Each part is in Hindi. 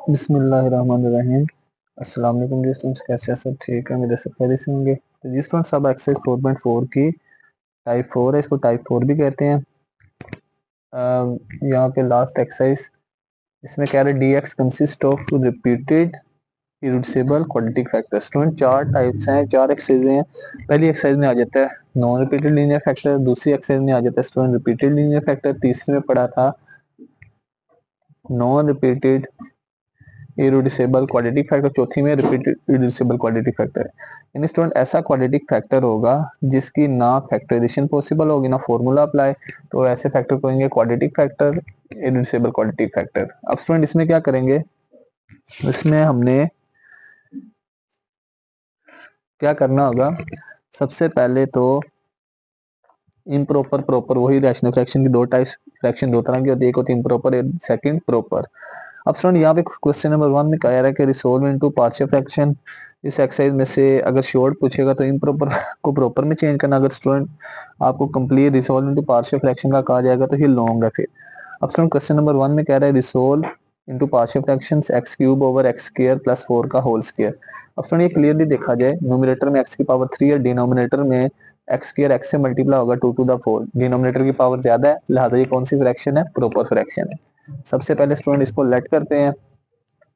बिस्मिल्लाहिर्रहमानिर्रहीम। अस्सलाम वालेकुम जी स्टूडेंट्स, कैसे हैं? सब ठीक है? मेरे सब खैरियत से होंगे। तो जी स्टूडेंट्स, अब एक्सरसाइज 4.4 की टाइप 4 है, इसको टाइप 4 भी कहते हैं। यहाँ पे लास्ट एक्सरसाइज इसमें कह रहे D x consist of repeated irreducible quadratic factor. Student चार टाइप्स हैं, चार एक्सरसाइज हैं। पहली एक्सरसाइज में आ जाता है नॉन रिपीटेड लीनियर फैक्टर, दूसरी एक्सरसाइज में आ जाता है स्टूडेंट रिपीटेड लीनियर फैक्टर, तीसरे में पढ़ा था non repeated irreducible quadratic factor, चौथी में रिपीटेड इरिड्यूसिबल क्वाड्रेटिक फैक्टर है। यानी स्टूडेंट ऐसा क्वाड्रेटिक फैक्टर होगा जिसकी ना फैक्टराइजेशन पॉसिबल होगी ना फॉर्मूला अप्लाई, तो ऐसे फैक्टर को कहेंगे quadratic factor, irreducible quadratic factor. अब स्टूडेंट इसमें क्या करेंगे, इसमें हमने क्या करना होगा, सबसे पहले तो इम्प्रॉपर प्रॉपर, वही रैशनल फ्रैक्शन की दो टाइप्स, फ्रैक्शन दो तरह की होती है, एक होती है इम्प्रॉपर, सेकंड प्रॉपर। अब स्टूडेंट यहाँ पे क्वेश्चन नंबर 1 में कह रहा है कि रिसोल्व इनटू पार्शियल फ्रैक्शन। इस एक्सरसाइज में से अगर शॉर्ट पूछेगा तो इम्प्रॉपर को प्रॉपर में चेंज करना, अगर स्टूडेंट आपको complete resolve into partial fraction का कहा जाएगा तो ये लॉन्ग है फिर। अब स्टूडेंट क्वेश्चन नंबर 1 में कह रहा है resolve into partial fractions x cube over x square plus 4 का होल स्क्वायर। अब स्टूडेंट ये क्लियरली देखा जाए, न्यूमरेटर में एक्स की पावर 3 है, डिनोमिनेटर में एक्स स्क्वायर एक्स से मल्टीप्लाई होगा 2 टू द 4, डिनोमिनेटर की पावर ज्यादा है, लिहाजा ये कौन सी फ्रैक्शन है, प्रॉपर फ्रैक्शन है। सबसे पहले स्टूडेंट इसको लेट करते हैं।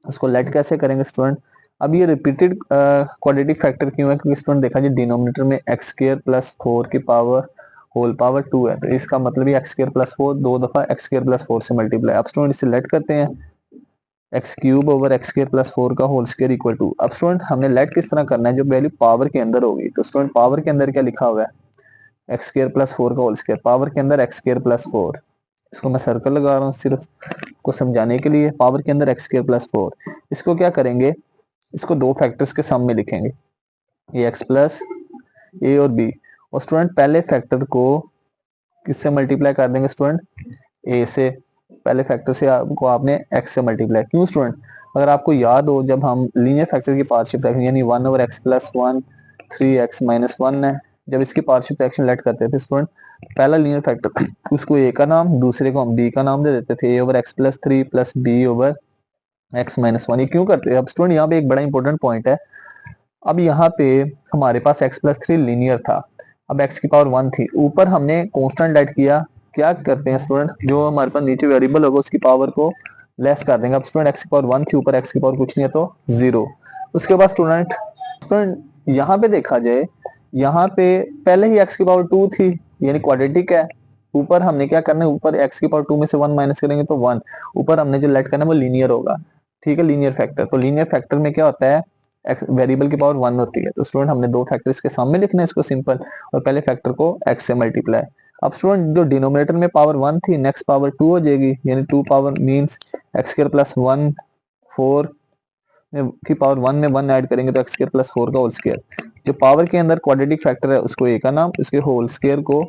उसको लेट कैसे करेंगे स्टूडेंट, अब ये रिपीटेड क्वाड्रेटिक फैक्टर क्यों है, क्योंकि स्टूडेंट देखा जाए डिनोमिनेटर में एक्स स्क्वायर प्लस 4 की पावर होल पावर 2 है, तो इसका मतलब ये एक्स स्क्वायर प्लस 4 दो दफा एक्स स्क्वायर प्लस 4 से मल्टीप्लाई। अब स्टूडेंट इसे लेट करते हैं, x cube over x square plus 4 का होल स्क्वायर इक्वल टू। अब स्टूडेंट हमने लेट किस तरह करना है, जो वैल्यू पावर के अंदर होगी, तो स्टूडेंट पावर के अंदर क्या लिखा हुआ है, एक्स स्क्वायर प्लस 4 का होल स्क्वायर, पावर के अंदर एक्स स्क्वायर प्लस 4, इसको मैं सर्कल लगा रहा हूँ सिर्फ को समझाने के लिए, पावर के अंदर एक्स स्क्वायर प्लस 4। इसको क्या करेंगे, इसको दो फैक्टर्स के सम में लिखेंगे, ए एक्स प्लस ए और बी। और स्टूडेंट पहले फैक्टर को किससे मल्टीप्लाई कर देंगे स्टूडेंट, ए से, पहले फैक्टर से आपको आपने एक्स से मल्टीप्लाई, क्यों स्टूडेंट, अगर आपको याद हो जब हम लीनियर फैक्टर की पार्शियल फ्रैक्शन यानी 1 over x plus 1 3x minus 1 है, जब इसकी पार्शियल फ्रैक्शन लेट करते थे स्टूडेंट, पहला लीनियर फैक्टर उसको ए का नाम, दूसरे को हम बी का नाम दे देते थे, a over x plus 3 plus b over x minus 1। ये क्यों करते हैं, अब स्टूडेंट यहाँ पे एक बड़ा इंपॉर्टेंट पॉइंट है। अब यहाँ पे हमारे पास x प्लस 3 लीनियर था, अब x की पावर 1 थी, ऊपर हमने कांस्टेंट ऐड किया, क्या करते हैं स्टूडेंट, जो हमारे पास नीचे वेरिएबल होगा उसकी पावर को लेस कर देंगे। अब स्टूडेंट x की पावर 1 थी, ऊपर x की पावर कुछ नहीं है तो 0। उसके बाद स्टूडेंट स्टूडेंट यहाँ पे देखा जाए, यहाँ पे पहले ही x की पावर 2 थी, यानी क्वाड्रेटिक है। ऊपर हमने क्या करना है, ऊपर x की पावर 2 में से 1 माइनस करेंगे तो 1, ऊपर हमने जो लेट करना है वो लीनियर होगा, ठीक है, लीनियर फैक्टर। तो लीनियर फैक्टर में क्या होता है, वेरिएबल की पावर 1 होती है, तो स्टूडेंट हमने दो फैक्टर इसके सामने लिखना है इसको सिंपल, और पहले फैक्टर को x से मल्टीप्लाई। अब स्टूडेंट जो डिनोमिनेटर में पावर 1 थी, नेक्स्ट पावर 2 हो जाएगी, यानी 2 power means x square plus 1 4 की पावर 1 में 1 ऐड करेंगे तो एक्स स्क्वायर प्लस 4 का होल स्क्वायर। जो पावर के अंदर क्वाड्रेटिक फैक्टर है उसको ए का नाम, उसके होल स्क्वायर को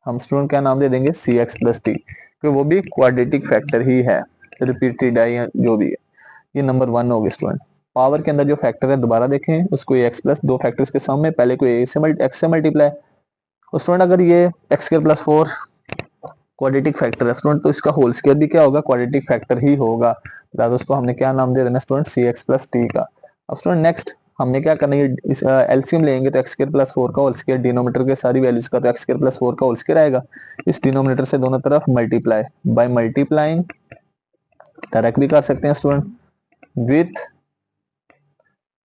हम स्टूडेंट क्या नाम दे देंगे, सी एक्स प्लस टी, क्योंकि वो भी क्वाड्रेटिक फैक्टर ही है, रिपीटेड है या जो भी है। ये नंबर 1 हो गया स्टूडेंट। पावर के अंदर जो फैक्टर है दोबारा देखें, उसको ए एक्स प्लस, दो फैक्टर्स के सामने, पहले को ए से एक्स से मल्टीप्लाई। और स्टूडेंट अगर ये x square plus 4 quadratic factor है स्टूडेंट, तो इसका होल स्क्वायर भी क्या होगा, क्वाड्रेटिक फैक्टर ही होगा, तो उसको हमने क्या नाम दे देना student, c x plus T का। अब स्टूडेंट नेक्स्ट हमने क्या करना है, इस एलसीएम लेंगे तो एक्स स्क्वायर प्लस 4 का होल स्क्वायर, डिनोमिनेटर के सारी वैल्यूज का, तो एक्स स्क्वायर प्लस 4 का होल स्क्वायर आएगा, इस डिनोमिनेटर से दोनों तरफ मल्टीप्लाई, बाय मल्टीप्लाइंग डायरेक्ट भी कर सकते हैं student, with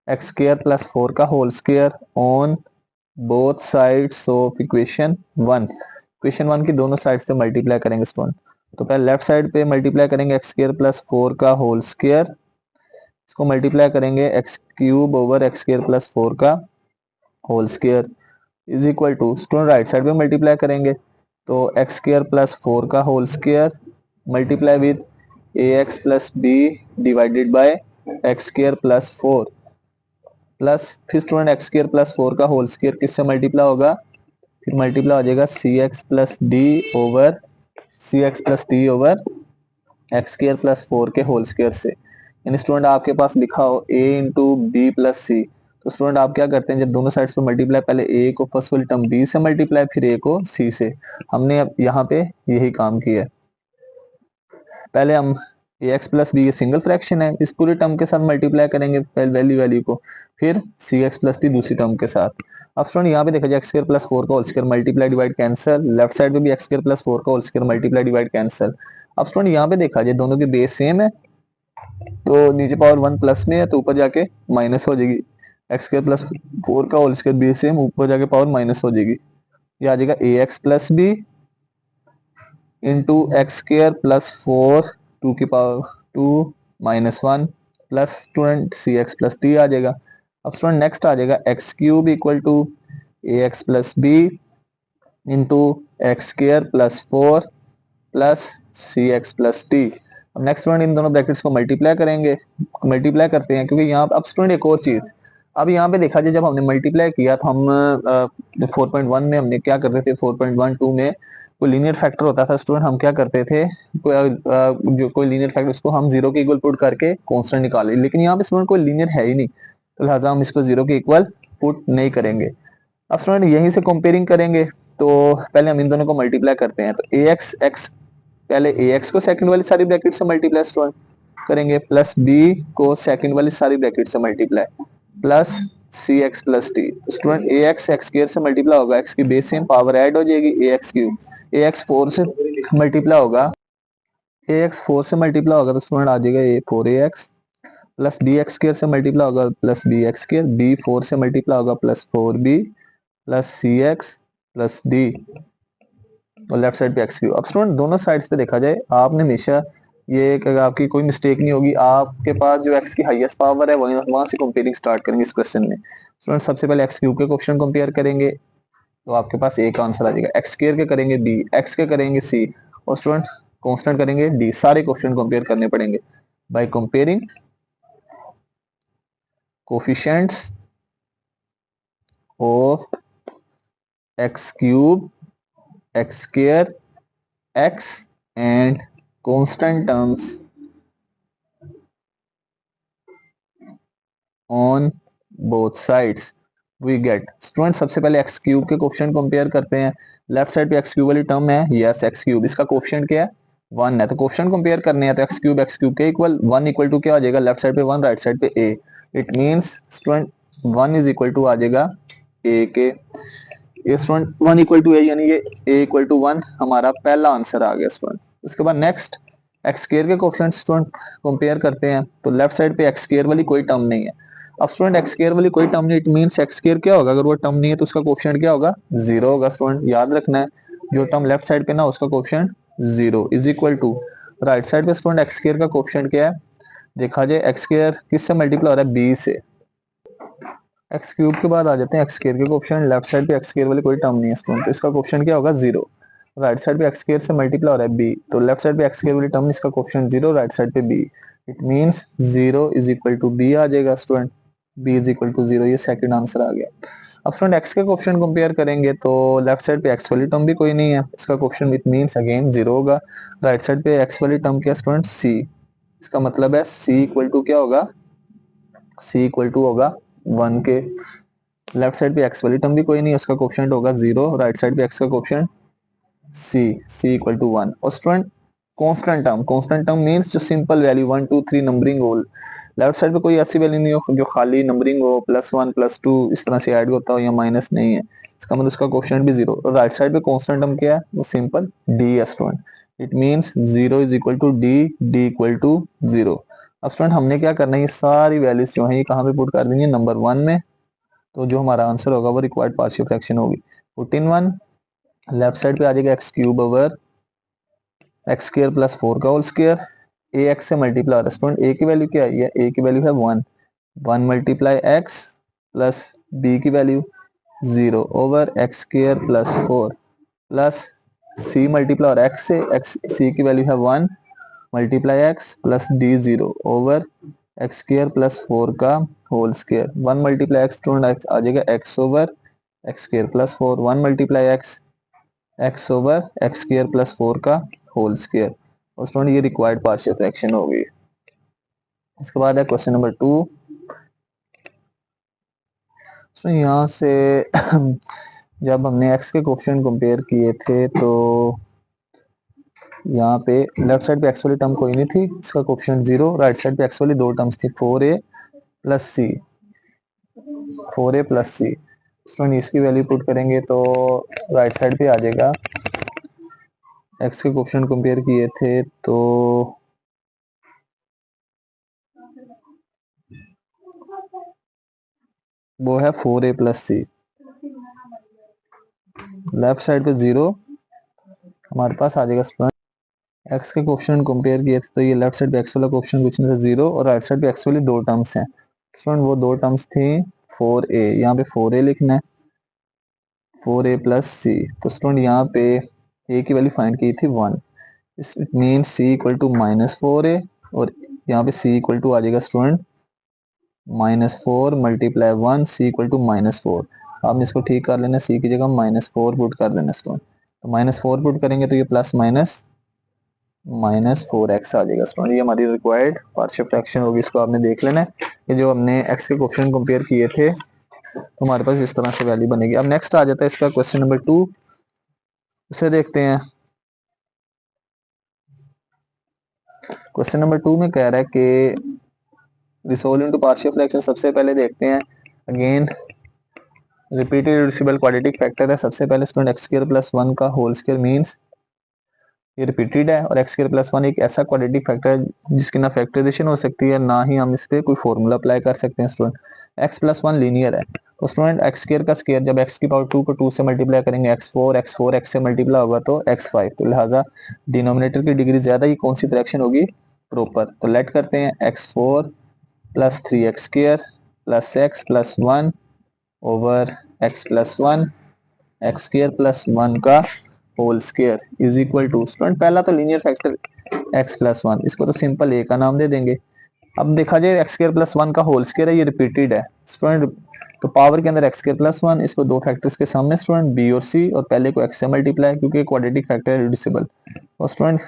x square plus 4 का whole square on both sides of equation 1। Equation 1 की दोनों साइड्स पे मल्टीप्लाई करेंगे स्टूडेंट, तो पहले लेफ्ट साइड पे मल्टीप्लाई करेंगे एक्स स्क्वायर प्लस 4 का होल स्क्वायर, इसको मल्टीप्लाई करेंगे x cube over x square plus 4 का whole square is equal to, student right side पे मल्टीप्लाई करेंगे तो एक्स स्क्वायर प्लस 4 का whole square multiply with a x plus b divided by x square plus 4, plus फिर स्टूडेंट एक्स स्क्वायर प्लस 4 का होल स्क्वायर किससे मल्टीप्लाई होगा, फिर मल्टीप्लाई हो जाएगा c x plus d over c x plus d over x square plus 4 के होल स्क्वायर से। यानी स्टूडेंट आपके पास लिखा हो a into B plus c, तो स्टूडेंट आप क्या करते हैं, जब दोनों साइड्स पे मल्टीप्लाई, पहले a को फर्स्ट वाली टर्म b से मल्टीप्लाई, फिर a को c से। हमने अब यहाँ पे यही काम किया है, पहले हम ए एक्स प्लस बी ये सिंगल फ्रैक्शन है, इस पूरे टर्म के साथ मल्टीप्लाई करेंगे वैल्यू को, फिर सी एक्स प्लस डी दूसरी टर्म के साथ। अब स्टूडेंट यहाँ पे देखा जाए एक्स स्क्वायर प्लस 4 का whole square multiply divide cancel, left side पे भी एक्स स्क्वायर प्लस 4 का whole square multiply divide cancel. अब स्टूडेंट यहाँ पे देखा जाए दोनों के बेस सेम है, तो नीचे पावर 1 प्लस में है तो ऊपर जाके माइनस हो जाएगी, एक्स स्क्वायर प्लस 4 का होल स्क्वायर बेस सेम, ऊपर जाके पावर माइनस हो जाएगी, ये आ जाएगा a x plus b into x square plus 4 to की power 2 minus 1 plus student c x plus d आ जाएगा। अब स्टूडेंट नेक्स्ट आ जाएगा x cube equal to A x plus b into x square plus 4 plus c x plus d. अब नेक्स्ट स्टूडेंट इन दोनों ब्रैकेट्स को मल्टीप्लाई करेंगे, मल्टीप्लाई करते हैं क्योंकि यहाँ अब स्टूडेंट एक और चीज, अब यहाँ पे देखा जाए जब हमने मल्टीप्लाई किया तो हम 4.1 में हमने क्या कर रहे थे, 4.12 में कोई लीनियर फैक्टर होता था स्टूडेंट, हम क्या करते थे जो कोई लीनियर फैक्टर उसको हम जीरो के इक्वल पुट करके कांस्टेंट निकाले, लेकिन यहाँ पे स्टूडेंट कोई लीनियर है ही नहीं, तो लिहाजा हम इसको जीरो के इक्वल पुट नहीं करेंगे। अब स्टूडेंट यहीं से कंपेयरिंग करेंगे, तो पहले हम इन दोनों को मल्टीप्लाई करते हैं, तो ए एक्स एक्स पहले ए एक्स को सेकंड वाली सारी ब्रैकेट से मल्टीप्लाई स्टूडेंट करेंगे, प्लस बी को सेकंड वाली सारी ब्रैकेट से multiply, plus c x plus T. Student ए एक्स एक्स स्क्वायर से मल्टीप्लाई होगा, एक्स की बेस सेम पावर ऐड हो जाएगी, ए एक्स क्यूब, ए एक्स 4 से मल्टीप्लाई होगा, ए एक्स 4 से मल्टीप्लाई होगा तो स्टूडेंट आ जाएगा a 4ax, plus b x square से मल्टीप्लाई होगा plus b x square, b 4 से मल्टीप्लाई होगा plus 4b plus c x plus d, और लेफ्ट साइड पे एक्स क्यूब। अब स्टूडेंट दोनों साइड्स पे देखा जाए आपने हमेशा ये आपकी कोई मिस्टेक नहीं होगी, आपके पास जो एक्स की हाईएस्ट पावर है वहां से कंपेयरिंग स्टार्ट करेंगे इस क्वेश्चन में। स्टूडेंट सबसे पहले एक्स क्यूब के क्वेश्चन कंपेयर करेंगे, तो आपके पास ए का आंसर आ जाएगा, एक्स स्क्वायर के करेंगे बी, एक्स के करेंगे सी, और स्टूडेंट कांस्टेंट करेंगे डी, सारे क्वेश्चन कंपेयर करने पड़ेंगे by comparing coefficients of x cube, x square, x and constant terms on both sides we get. Student सबसे पहले एक्स क्यूब के कोफिशिएंट कंपेयर करते हैं, लेफ्ट साइड पे एक्स क्यूब वाली टर्म है, यस एक्स क्यूब, इसका कोफिशिएंट क्या है 1 है, तो कोफिशिएंट कंपेयर करने हैं तो एक्स क्यूब के इक्वल 1 इक्वल टू क्या आ जाएगा, लेफ्ट साइड पे 1 राइट साइड पे a, it means student 1 is equal to आ जाएगा ए के, ये स्टूडेंट 1 इक्वल टू ए यानी ये ए इक्वल टू 1 हमारा पहला आंसर आ गया स्टूडेंट। उसके बाद नेक्स्ट एक्स स्क्वायर के कोफिशिएंट स्टूडेंट कंपेयर करते हैं, तो लेफ्ट साइड पे एक्स स्क्वायर वाली कोई टर्म नहीं है, अब स्टूडेंट एक्स स्क्वायर वाली कोई टर्म नहीं, इट मींस एक्स स्क्वायर क्या होगा, अगर वो टर्म नहीं है तो उसका कोफिशिएंट क्या होगा, जीरो होगा। स्टूडेंट याद रखना है जो टर्म लेफ्ट साइड पे ना उसका coefficient zero is equal to right side पे स्टूडेंट एक्स स्क्वायर का कोफिशिएंट क्या है, देखा जाए एक्स स्क्वायर किससे मल्टीप्लाई हो रहा है, बी से, एक्स क्यूब के बाद आ जाते हैं एक्स स्क्वायर के कोफिशिएंट, लेफ्ट साइड पे एक्स स्क्वायर वाली कोई टर्म नहीं है स्टूडेंट, तो इसका कोफिशिएंट क्या होगा, जीरो, राइट साइड पे एक्स स्क्वायर से मल्टीप्लाई हो रहा है बी, तो लेफ्ट साइड पे एक्स स्क्वायर वाली टर्म इसका कोफिशिएंट जीरो, राइट साइड पे b, it means zero is equal to b आ जाएगा student, b is equal to zero, ये सेकंड आंसर आ गया। अब स्टूडेंट एक्स के कोफिशिएंट कंपेयर करेंगे तो लेफ्ट साइड पे एक्स वाली टर्म भी कोई नहीं है, इसका coefficient it means again zero होगा, राइट साइड पे एक्स वाली टर्म क्या स्टूडेंट सी, इसका मतलब है सी इक्वल टू क्या होगा, सी इक्वल टू होगा 1 के, लेफ्ट साइड पे एक्स वाली टर्म भी कोई नहीं, उसका कोफिशिएंट होगा जीरो, राइट साइड पे एक्स का coefficient c, c equal to 1, और स्टूडेंट कांस्टेंट टर्म मींस जो सिंपल वैल्यू 1 2 3 नंबरिंग हो, लेफ्ट साइड पे कोई ऐसी वैल्यू नहीं हो जो खाली नंबरिंग हो, +1 +2 इस तरह से ऐड होता हो या माइनस नहीं है, इसका मतलब उसका कोफिशिएंट भी जीरो, और राइट साइड पे कांस्टेंट टर्म क्या है, वो सिंपल डी है student, it means zero is equal to d, d equal to zero. अब स्टूडेंट हमने क्या करना है, ये सारी वैल्यूज जो है ये कहाँ पे पुट कर देंगे, नंबर 1 में, तो जो हमारा आंसर होगा वो रिक्वायर्ड पार्शियल फ्रैक्शन होगी, पुट इन 1, लेफ्ट साइड पे आ जाएगा x cube over x square plus 4 का होल स्क्वायर, ए एक्स से मल्टीप्लाई होता है स्टूडेंट, ए की वैल्यू क्या है, ए की वैल्यू है 1, 1 मल्टीप्लाई एक्स प्लस बी की value 0 over x square plus 4 plus c multiply और एक्स से, एक्स सी की वैल्यू है 1 multiply x plus d 0 over x square plus 4 का whole square, 1 multiply x student आ जाएगा x over x square plus 4, 1 multiply x x over x square plus 4 का होल स्क्वायर, और स्टूडेंट ये रिक्वायर्ड पार्शियल फ्रैक्शन होगी। इसके बाद है क्वेश्चन नंबर 2, तो यहाँ से जब हमने एक्स के कोफिशिएंट कंपेयर किए थे तो यहाँ पे लेफ्ट साइड पे एक्स वाली टर्म कोई नहीं थी, इसका कोफिशिएंट 0, राइट साइड पे एक्स वाली दो टर्म्स थी 4a प्लस सी, 4a प्लस सी। स्टूडेंट इसकी वैल्यू पुट करेंगे तो राइट साइड पे आ जाएगा, एक्स के कोफिशिएंट कंपेयर किए थे तो वो है 4a प्लस सी, लेफ्ट साइड पे 0 हमारे पास आ जाएगा। स्टूडेंट एक्स के कोफिशिएंट कंपेयर किए थे तो ये लेफ्ट साइड पे एक्स वाला कोफिशिएंट कुछ नहीं था 0, और राइट साइड पे एक्स वाली दो टर्म्स हैं। स्टूडेंट वो दो टर्म्स थी 4a, यहाँ पे 4a लिखना है, 4a प्लस सी। तो स्टूडेंट यहाँ पे a की वैल्यू फाइंड की थी 1, it mean c equal to -4a, और यहाँ पे c इक्वल टू आ जाएगा student -4 multiply 1, c equal to -4। आपने इसको ठीक कर लेना, c की जगह -4 पुट कर देना स्टूडेंट, तो -4 पुट करेंगे तो ये प्लस -4x आ जाएगा स्टूडेंट। ये हमारी रिक्वायर्ड पार्शियल फ्रैक्शन होगी, इसको आपने देख लेना है कि जो हमने x के कोफिशिएंट कंपेयर किए थे तो हमारे पास इस तरह से वैल्यू बनेगी। अब नेक्स्ट आ जाता है इसका क्वेश्चन नंबर 2, उसे देखते हैं। क्वेश्चन नंबर 2 में कह रहा है कि रिसोल्व इनटू पार्शियल फ्रैक्शन। सबसे पहले देखते हैं, again repeated reducible quadratic factor है। सबसे पहले स्टूडेंट एक्स स्क्वायर प्लस 1 का होल स्क्वायर मींस ये रिपीटेड है, और एक्स स्क्वायर प्लस 1 एक ऐसा क्वाड्रेटिक फैक्टर है जिसकी ना फैक्टराइजेशन हो सकती है ना ही हम इस पे कोई फॉर्मूला अप्लाई कर सकते हैं। स्टूडेंट एक्स प्लस 1 लीनियर है, तो स्टूडेंट एक्स स्क्वायर का स्क्वायर जब एक्स की पावर 2 को 2 से मल्टीप्लाई करेंगे x4 x से मल्टीप्लाई होगा तो x5, तो लिहाजा डिनोमिनेटर की डिग्री ज्यादा, ये कौन सी फ्रैक्शन होगी, प्रॉपर। तो लेट करते हैं x4 plus 3x square plus x plus 1 over x plus 1 x square plus 1 का whole square is equal to, student पहला तो लीनियर फैक्टर x प्लस 1, इसको तो सिंपल a का नाम दे देंगे। अब देखा जाए एक्स स्क्वायर प्लस 1 का होल स्क्वायर है, ये रिपीटेड है स्टूडेंट, तो पावर के अंदर एक्स स्क्वायर प्लस 1, इसको दो फैक्टर्स के सामने स्टूडेंट b और c, और पहले को x से मल्टीप्लाई क्योंकि क्वाड्रेटिक फैक्टर है रिड्यूसिबल, और स्टूडेंट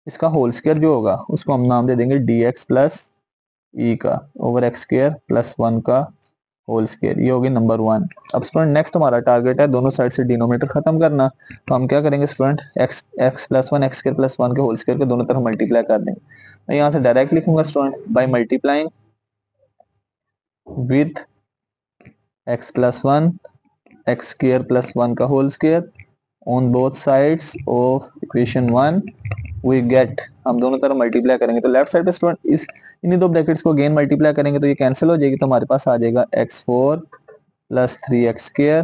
इसका होल स्क्वायर जो होगा उसको हम नाम दे देंगे dx प्लस ई का ओवर एक्स स्क्वायर प्लस 1 का होल स्क्वायर, ये होगी नंबर 1। अब स्टूडेंट नेक्स्ट हमारा टारगेट है दोनों साइड से डिनोमिनेटर खत्म करना, तो हम क्या करेंगे student x plus 1 x square plus 1 के होल स्क्वायर को दोनों तरफ मल्टीप्लाई कर देंगे। मैं यहाँ से डायरेक्ट लिखूंगा student by multiplying with x plus 1 x square plus 1 का whole square on both sides of equation 1 we get, हम दोनों तरफ मल्टीप्लाई करेंगे तो लेफ्ट साइड पे स्टूडेंट इस इन्हीं दो ब्रैकेट्स को अगेन मल्टीप्लाई करेंगे तो ये कैंसिल हो जाएगी, तो हमारे पास आ जाएगा x4 plus 3x square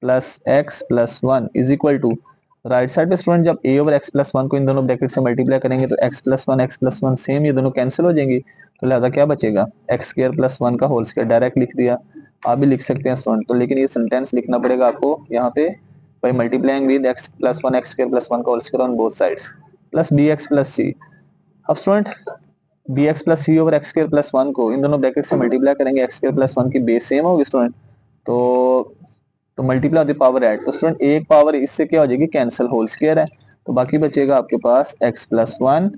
plus x plus 1 is equal to, right side पे स्टूडेंट जब a ओवर x प्लस 1 को इन दोनों ब्रैकेट से मल्टीप्लाई करेंगे तो x प्लस 1 सेम, ये दोनों कैंसिल हो जाएंगी, तो लिहाजा क्या बचेगा x स्क्वायर प्लस 1 का होल स्क्वायर, डायरेक्ट लिख दिया। आप भी लिख सकते हैं स्टूडेंट, तो लेकिन ये सेंटेंस लिखना पड़ेगा आपको यहाँ पे by multiplying with x plus 1 x square plus 1 का whole square on both sides plus bx plus c। अब student bx plus c over x square plus 1 को इन दोनों ब्रैकेट से मल्टीप्लाई करेंगे, x स्क्वायर प्लस 1 की बेस सेम होगी स्टूडेंट, तो मल्टीप्लाई होती पावर ऐड, तो स्टूडेंट एक पावर इससे क्या हो जाएगी कैंसिल, होल स्क्वायर है, तो बाकी बचेगा आपके पास x प्लस 1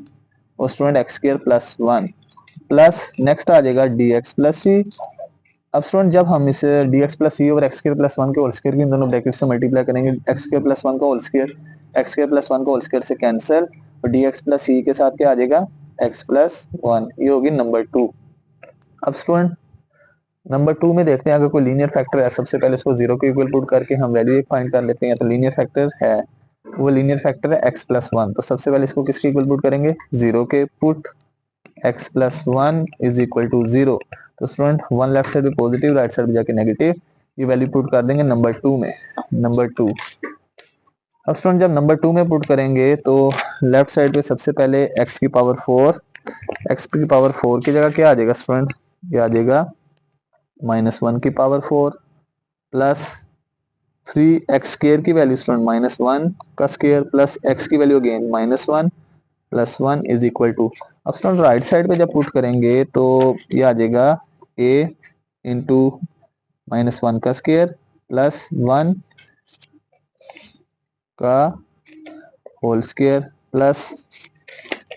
और student x square plus 1 plus next आ जाएगा dx प्लस c। अब स्टूडेंट जब हम इसे dx plus c over x square plus 1 के होल स्क्वायर की इन दोनों ब्रैकेट से मल्टीप्लाई करेंगे, एक्स स्क्वायर प्लस 1 का whole square x square plus 1 का होल स्क्वायर से कैंसिल, और dx प्लस सी के साथ क्या आ जाएगा x प्लस 1, ये होगी नंबर 2। अब स्टूडेंट नंबर 2 में देखते हैं अगर कोई लीनियर फैक्टर है, सबसे पहले इसको 0 के इक्वल पुट करके हम वैल्यू फाइंड कर लेते हैं, तो लीनियर फैक्टर है, वो लीनियर फैक्टर है x प्लस 1, तो सबसे पहले इसको किसके इक्वल पुट करेंगे 0 के, put x plus 1 is equal to 0, तो स्टूडेंट 1 लेफ्ट साइड पे पॉजिटिव राइट साइड पे जाके नेगेटिव, ये वैल्यू पुट कर देंगे नंबर 2 में, नंबर 2। अब स्टूडेंट जब नंबर 2 में पुट करेंगे तो लेफ्ट साइड पे सबसे पहले x की पावर 4, x की पावर 4 की जगह क्या आ जाएगा स्टूडेंट, ये आ जाएगा -1 की पावर 4 प्लस 3x स्क्वायर की वैल्यू स्टूडेंट -1 का स्क्वायर प्लस x की value again -1 plus 1 is equal to, अब स्टूडेंट राइट साइड पे जब पुट करेंगे तो ये आ जाएगा a इंटू -1 का स्क्वायर प्लस 1 का होल स्क्वायर प्लस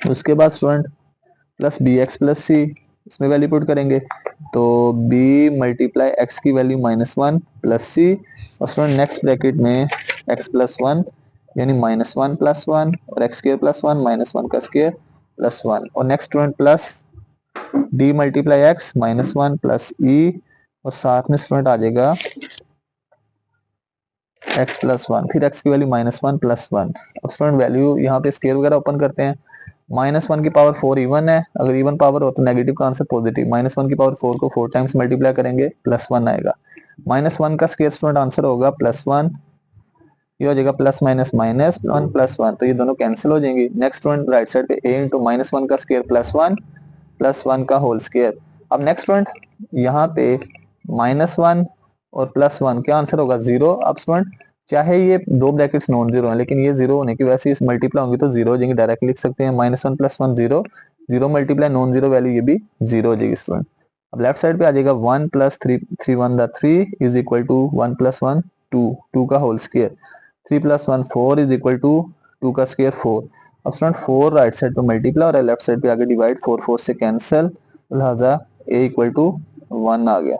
उसके बाद student plus b x plus c, इसमें वैल्यू पुट करेंगे तो b मल्टीप्लाई x की वैल्यू -1 प्लस c, और स्टूडेंट नेक्स्ट ब्रैकेट में x प्लस 1 यानी -1 + 1 और x स्क्वायर + 1 -1 का स्क्वायर + 1 और next student plus d multiply x -1 + e और साथ में स्टूडेंट आ जाएगा x + 1, फिर x की वैल्यू -1 + 1। अब स्टूडेंट वैल्यू यहाँ पे स्केयर वगैरह ओपन करते हैं। -1 की पावर 4 इवन है, अगर इवन पावर हो तो नेगेटिव का आंसर पॉजिटिव। -1 की पावर 4 को 4 टाइम्स मल्टीप्लाई करेंगे +1 आएगा। -1 का स्केयर स्टूडेंट आंसर होगा +1, ये हो जाएगा +-1 + 1, तो ये दोनों कैंसिल हो जाएंगी। नेक्स्ट स्टूडेंट राइट साइड पे a इंटू -1 का स्केयर +1 का होल स्केयर। अब नेक्स्ट स्टूडेंट यहाँ पे -1 और +1 क्या आंसर होगा 0। अब स्टूडेंट चाहे ये दो ब्रैकेट्स नॉन जीरो हैं, लेकिन ये जीरो होने की वजह से इस मल्टीप्लाई होंगी तो जीरो हो जाएंगे, डायरेक्ट लिख सकते हैं -1 + 1 0, 0 मल्टीप्लाई नॉन जीरो वैल्यू ये भी जीरो हो जाएगी स्टूडेंट। अब लेफ्ट साइड पे आ जाएगा 1 + 3 3 1 3 इज इक्वल टू 1 + 1 2 2 का whole square, 3 + 1 4 is equal to 2 का स्केयर 4। अब स्टूडेंट 4 राइट साइड पे मल्टीप्लाई और लेफ्ट साइड पे आगे डिवाइड, 4 4 से कैंसिल, लिहाजा a इक्वल टू 1 आ गया।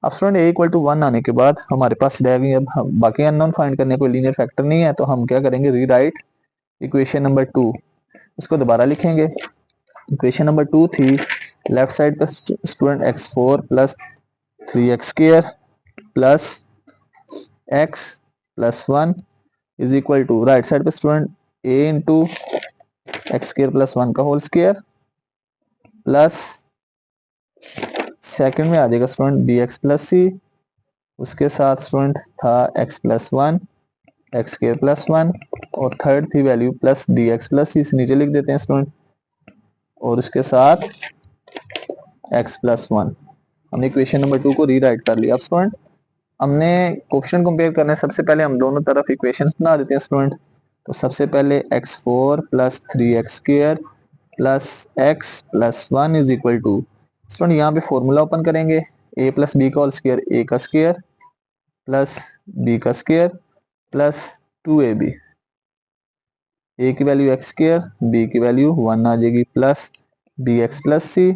अब स्टूडेंट a इक्वल टू 1 आने के बाद हमारे पास रह गई, अब हम बाकी अननोन फाइंड करने कोई लीनियर फैक्टर नहीं है, तो हम क्या करेंगे रीराइट इक्वेशन नंबर 2, इसको दोबारा लिखेंगे। इक्वेशन नंबर 2 थी लेफ्ट साइड पे student x4 + 3x square plus x + 1 is equal to right side पे student a into x square + 1 का होल स्क्वायर प्लस सेकंड में आ जाएगा स्टूडेंट bx + c, उसके साथ स्टूडेंट था x + 1 x स्क्वायर + 1 और थर्ड थी वैल्यू प्लस dx + c, इसे नीचे लिख देते हैं स्टूडेंट, और उसके साथ x + 1। हमने इक्वेशन नंबर 2 को रीराइट कर लिया। अब स्टूडेंट हमने कोफिशिएंट कंपेयर करना है, सबसे पहले हम दोनों तरफ इक्वेशन बना देते हैं स्टूडेंट। तो सबसे पहले x4 + 3x square plus x + 1 is equal to student यहाँ पे फॉर्मूला ओपन करेंगे, a + b का होल स्क्वायर a का स्क्वायर प्लस b का स्क्वायर प्लस 2ab, a की वैल्यू x स्क्वायर, b की वैल्यू 1 आ जाएगी, प्लस bx + c।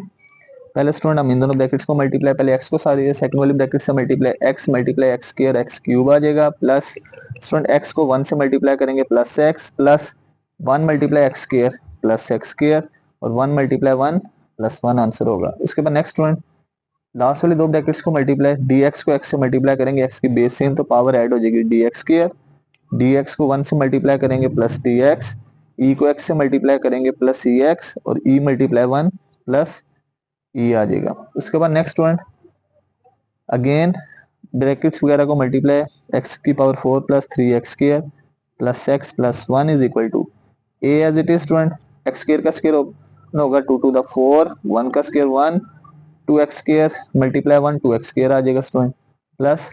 पहले स्टूडेंट हम इन दोनों ब्रैकेट्स को मल्टीप्लाई, पहले x को सारी सेकंड वाली ब्रैकेट से multiply, x multiply x square x cube आ जाएगा, प्लस स्टूडेंट x को 1 से मल्टीप्लाई करेंगे plus x, plus 1 multiply x square plus x square और 1 मल्टीप्लाई 1 + 1 आंसर होगा। इसके बाद नेक्स्ट स्टूडेंट लास्ट वाली दो ब्रैकेट्स को मल्टीप्लाई, dx को x से मल्टीप्लाई करेंगे, x की बेस सेम तो पावर ऐड हो जाएगी dx स्क्वायर, dx को 1 से मल्टीप्लाई करेंगे प्लस dx, e को x से मल्टीप्लाई करेंगे प्लस ex और e मल्टीप्लाई 1 प्लस e आ जाएगा। उसके बाद नेक्स्ट स्टूडेंट अगेन ब्रैकेट्स वगैरह को मल्टीप्लाई, x की power 4 + 3x square plus x + 1 is equal to a as it is student, x square का स्क्वायर होगा 2 to the 4, 1 का square 1, 2x square multiply 1 2x square आ जाएगा स्टूडेंट, प्लस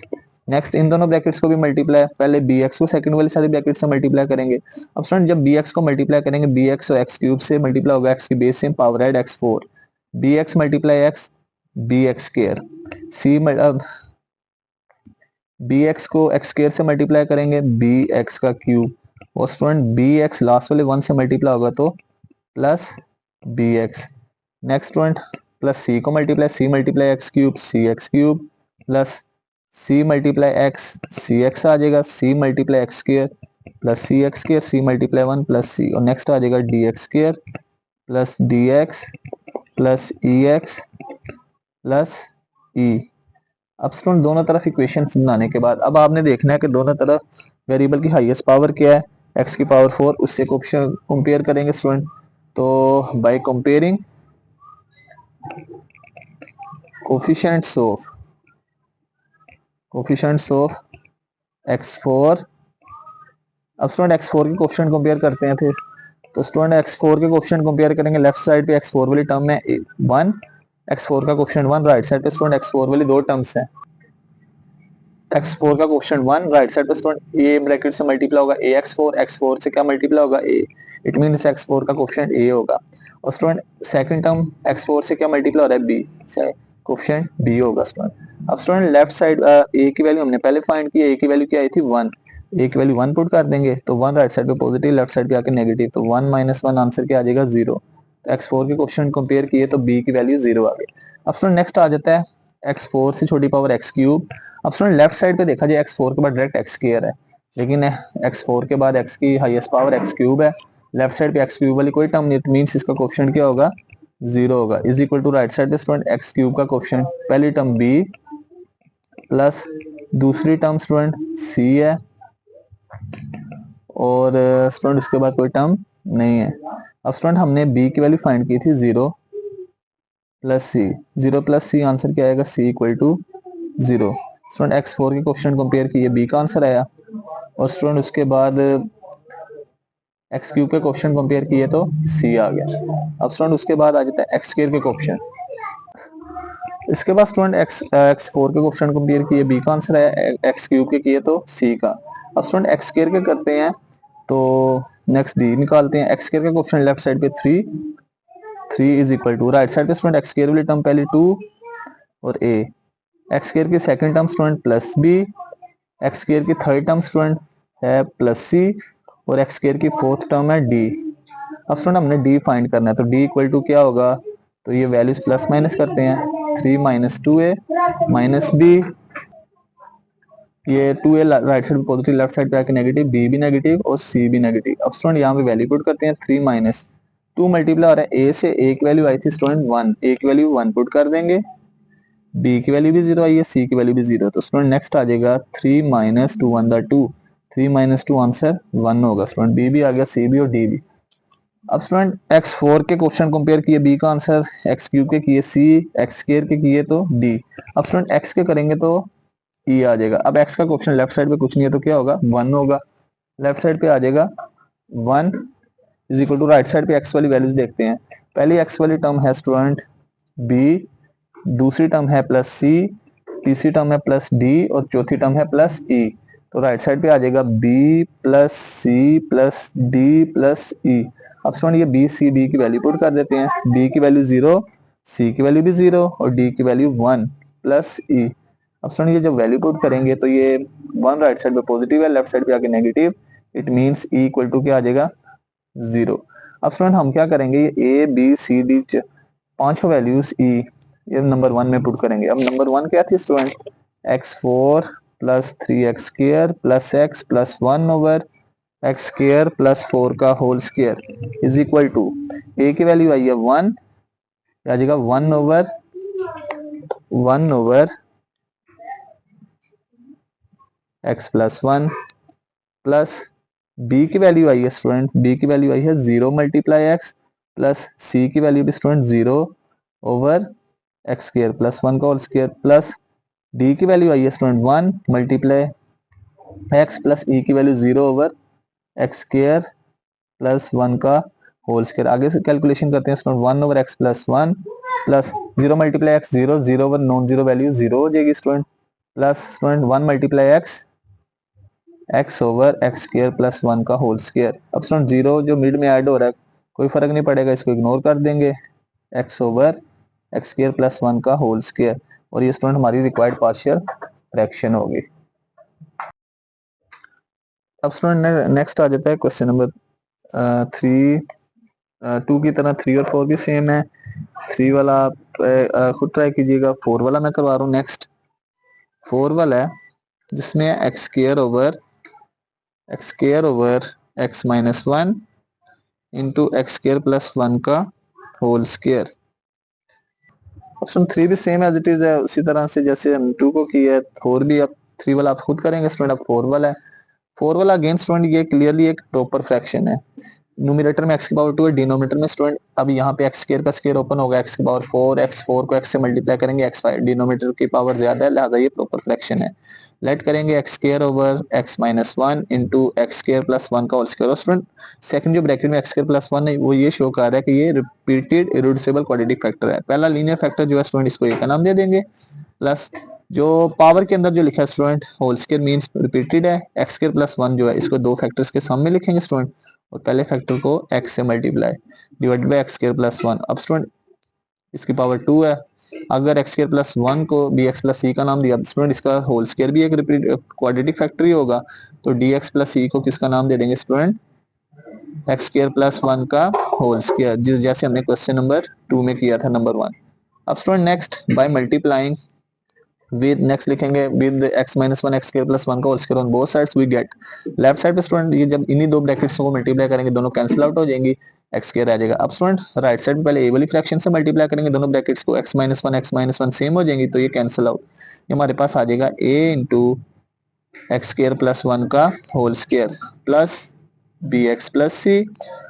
नेक्स्ट इन दोनों ब्रैकेट्स को भी मल्टीप्लाई, पहले bx को सेकंड वाली सारी ब्रैकेट से मल्टीप्लाई करेंगे। अब स्टूडेंट जब bx को मल्टीप्लाई करेंगे bx और x क्यूब से मल्टीप्लाई होगा, x की base same power add x4, bx multiply x bx square, c अब bx को x स्क्वायर से मल्टीप्लाई करेंगे bx का क्यूब और स्टूडेंट bx लास्ट वाले 1 से मल्टीप्लाई होगा तो plus bx। Next student plus c को multiply, c multiply x cube cx cube plus c multiply x cx आ जाएगा, c multiply x square plus cx square, c multiply 1 plus c और नेक्स्ट आ जाएगा dx square plus dx plus ex plus e। अब स्टूडेंट दोनों तरफ इक्वेशंस बनाने के बाद अब आपने देखना है कि दोनों तरफ वेरिएबल की हाईएस्ट पावर क्या है, x की पावर 4, उससे कोफिशिएंट कंपेयर करेंगे स्टूडेंट। तो bye comparing coefficients of x4, अब स्टूडेंट x4 के कोफिशिएंट कंपेयर करते हैं फिर। तो स्टूडेंट x4 के कोफिशिएंट कंपेयर करेंगे, लेफ्ट साइड पे x4 वाली टर्म में 1, x4 का कोफिशिएंट 1, राइट साइड पे स्टूडेंट x4 वाली दो टर्म्स हैं, x4 का कोफिशिएंट 1, राइट साइड पे स्टूडेंट a ब्रैकेट से मल्टीप्लाई होगा ax4, x4 से क्या मल्टीप्लाई होगा a, इट मींस x4 का कोफिशिएंट a होगा और स्टूडेंट सेकंड टर्म x4 से क्या मल्टीप्लाई हो रहा है b से, कोफिशिएंट b होगा स्टूडेंट। अब स्टूडेंट लेफ्ट साइड a की वैल्यू हमने पहले फाइंड की, a की वैल्यू क्या आई थी 1, a की वैल्यू 1 पुट कर देंगे तो 1 राइट साइड पे पॉजिटिव, लेफ्ट साइड पे आके नेगेटिव, तो 1 - 1 आंसर क्या आ जाएगा 0। तो x4 के कोफिशिएंट कंपेयर किए तो b की वैल्यू 0 आ गई। अब स्टूडेंट नेक्स्ट आ जाता है x4 से छोटी पावर x क्यूब। अब स्टूडेंट लेफ्ट साइड पे देखा जाए x4 के बाद डायरेक्ट x स्क्वायर है, लेकिन x4 के बाद x की हाईएस्ट पावर एक्स क्यूब है, लेफ्ट साइड पे एक्स क्यूब वाली कोई टर्म नहीं, इट मीन्स इसका कोफिशिएंट क्या होगा, 0 होगा। Is equal to right side पे स्टूडेंट एक्स क्यूब का कोफिशिएंट, पहली टर्म b प्लस दूसरी टर्म स्टूडेंट c है, और स्टूडेंट उसके बाद कोई टर्म नहीं है। अब स्टूडेंट हमने b की वैल्यू फाइंड की थी 0 plus c, 0 plus c answer क्या आएगा, c equal to 0। Student x4 के कोफिशिएंट कंपेयर किए, b का आंसर आया, और स्टूडेंट उसके बाद एक्स क्यूब के कोफिशिएंट कंपेयर किए तो c आ गया। अब स्टूडेंट उसके बाद आ जाता है एक्स स्क्वायर के कोफिशिएंट, इसके बाद स्टूडेंट x4 के कोफिशिएंट कंपेयर किए, b का आंसर आया, एक्स क्यूब के किए तो c का। अब स्टूडेंट एक्स स्क्वायर के करते हैं तो नेक्स्ट d निकालते हैं, एक्स स्क्वायर का कोफिशिएंट लेफ्ट साइड पे 3 is equal to, right side पे स्टूडेंट एक्स स्क्वायर वाली टर्म पहले 2 और a, एक्स स्क्वायर की second term student plus b, x square की थर्ड टर्म स्टूडेंट है प्लस c, और एक्स स्क्वायर की फोर्थ टर्म है d। अब स्टूडेंट हमने d फाइंड करना है, तो d इक्वल टू क्या होगा, तो ये वैल्यूज प्लस माइनस करते हैं, 3 माइनस 2a माइनस b, ये 2a राइट साइड पे पॉजिटिव, लेफ्ट साइड पे आके नेगेटिव, b भी नेगेटिव और c भी नेगेटिव। अब स्टूडेंट यहाँ पे वैल्यू पुट करते हैं, 3 माइनस 2 मल्टीप्लाई हो रहा है a से, a की वैल्यू आई थी स्टूडेंट 1, a की वैल्यू 1 पुट कर देंगे, b की वैल्यू भी 0 आई है, c की वैल्यू भी 0, तो स्टूडेंट नेक्स्ट आ जाएगा 3 माइनस 2 1 2, 3 माइनस 2 आंसर 1 होगा स्टूडेंट, b भी आ गया, c भी और d भी। अब स्टूडेंट x4 के क्वेश्चन कंपेयर किए, b का आंसर, एक्स क्यूब के किए c, एक्स स्क्वायर के किए तो d। अब स्टूडेंट x के करेंगे तो e आ जाएगा। अब x का क्वेश्चन लेफ्ट साइड पे कुछ नहीं है तो क्या होगा, 1 होगा, लेफ्ट साइड पे आ जाएगा 1 is equal to, right side पे x वाली वैल्यूज देखते हैं, पहली x वाली टर्म है स्टूडेंट b, दूसरी टर्म है प्लस c, तीसरी टर्म है प्लस d, और चौथी टर्म है प्लस e। तो राइट साइड पे आ जाएगा b plus c plus d plus e। अब स्टूडेंट ये b c d की वैल्यू पुट कर देते हैं, b की वैल्यू 0, c की वैल्यू भी 0 और d की वैल्यू 1 प्लस e। अब स्टूडेंट ये जब वैल्यू पुट करेंगे तो ये 1 राइट साइड पे पॉजिटिव है, लेफ्ट साइड पे आके negative, it means e equal to क्या आ जाएगा, 0। अब स्टूडेंट हम क्या करेंगे, ये a b c d पांचों वैल्यूज e ये नंबर 1 में पुट करेंगे। अब नंबर 1 क्या थी student, x4 plus 3x square plus x plus 1 over x square plus 4 का whole square is equal to, a की वैल्यू आई है 1, आ जाएगा 1 over x plus 1 plus b की वैल्यू आई है स्टूडेंट, b की वैल्यू आई है 0 मल्टीप्लाई x प्लस c की वैल्यू भी student 0 over x square plus 1 का होल स्क्वायर, प्लस d की वैल्यू आई है student 1 multiply x plus e की value 0 over x square plus 1 का होल स्क्वायर। आगे से कैलकुलेशन करते हैं student, 1 over x plus 1 plus 0 multiply x 0, 0 over non zero value 0 हो जाएगी student, plus student 1 multiply x, x over x square plus 1 का होल स्क्वायर। अब स्टूडेंट 0 जो मिड में ऐड हो रहा है कोई फर्क नहीं पड़ेगा, इसको इग्नोर कर देंगे, x over x square plus 1 का होल स्क्वायर, और ये स्टूडेंट हमारी रिक्वायर्ड पार्शियल फ्रैक्शन होगी। अब स्टूडेंट नेक्स्ट आ जाता है क्वेश्चन नंबर 3, 2 की तरह 3 और 4 भी सेम है, 3 वाला आप खुद ट्राई कीजिएगा, 4 वाला मैं करवा रहा हूँ। नेक्स्ट 4 वाला है जिसमें x square over x minus 1 into x square plus 1 का होल स्क्वायर। ऑप्शन 3 भी सेम एज इट इज है, उसी तरह से जैसे हम 2 को किया है, 4 भी आप 3 वाला आप खुद करेंगे स्टूडेंट। अब 4 वाला है, 4 वाला अगेन स्टूडेंट ये क्लियरली एक प्रॉपर फ्रैक्शन है, न्यूमरेटर में एक्स की पावर 2 है, डिनोमिनेटर में स्टूडेंट अब यहाँ पे एक्स स्क्वायर का स्क्वायर ओपन होगा, एक्स की पावर 4, एक्स 4 को एक्स से मल्टीप्लाई करेंगे, एक्स डिनोमिनेटर की पावर ज्यादा है, लिहाजा ये प्रॉपर फ्रैक्शन है। लेट करेंगे x square over x minus 1 into x square plus 1 का होल स्क्वायर। और स्टूडेंट सेकंड जो ब्रैकेट में एक्स स्क्वायर प्लस 1 है वो ये शो कर रहा है कि ये रिपीटेड इरेड्यूसिबल क्वाड्रेटिक फैक्टर है। पहला लीनियर फैक्टर जो है स्टूडेंट इसको ए का नाम दे देंगे, प्लस जो पावर के अंदर जो लिखा है student whole square means repeated है, एक्स स्क्वायर प्लस 1 जो है इसको दो फैक्टर्स के सम में लिखेंगे स्टूडेंट, और पहले फैक्टर को x से multiply divide by x square plus 1। अब स्टूडेंट इसकी पावर 2 है, अगर एक्स स्क्वायर प्लस 1 को बी एक्स प्लस सी का नाम दिया, स्टूडेंट इसका होल स्क्वायर भी एक रिपीट क्वाड्रेटिक फैक्टर ही होगा, तो डी एक्स प्लस सी को किसका नाम दे देंगे स्टूडेंट, एक्स स्क्वायर प्लस 1 का होल स्क्वायर, जिस जैसे हमने क्वेश्चन नंबर 2 में किया था नंबर 1। अब student next by multiplying with next लिखेंगे with x minus one x square plus one का whole square on both sides we get left side पे स्टूडेंट ये जब इन्हीं दो ब्रैकेट्स को मल्टीप्लाई करेंगे दोनों कैंसिल आउट हो जाएंगी एक्स स्क्वायर आ जाएगा। अब स्टूडेंट राइट साइड में पहले ए वाली फ्रैक्शन से मल्टीप्लाई करेंगे दोनों ब्रैकेट्स को x माइनस वन सेम हो जाएंगी तो ये कैंसिल आउट ये हमारे पास आ जाएगा a into x square plus one का whole square plus b x plus c.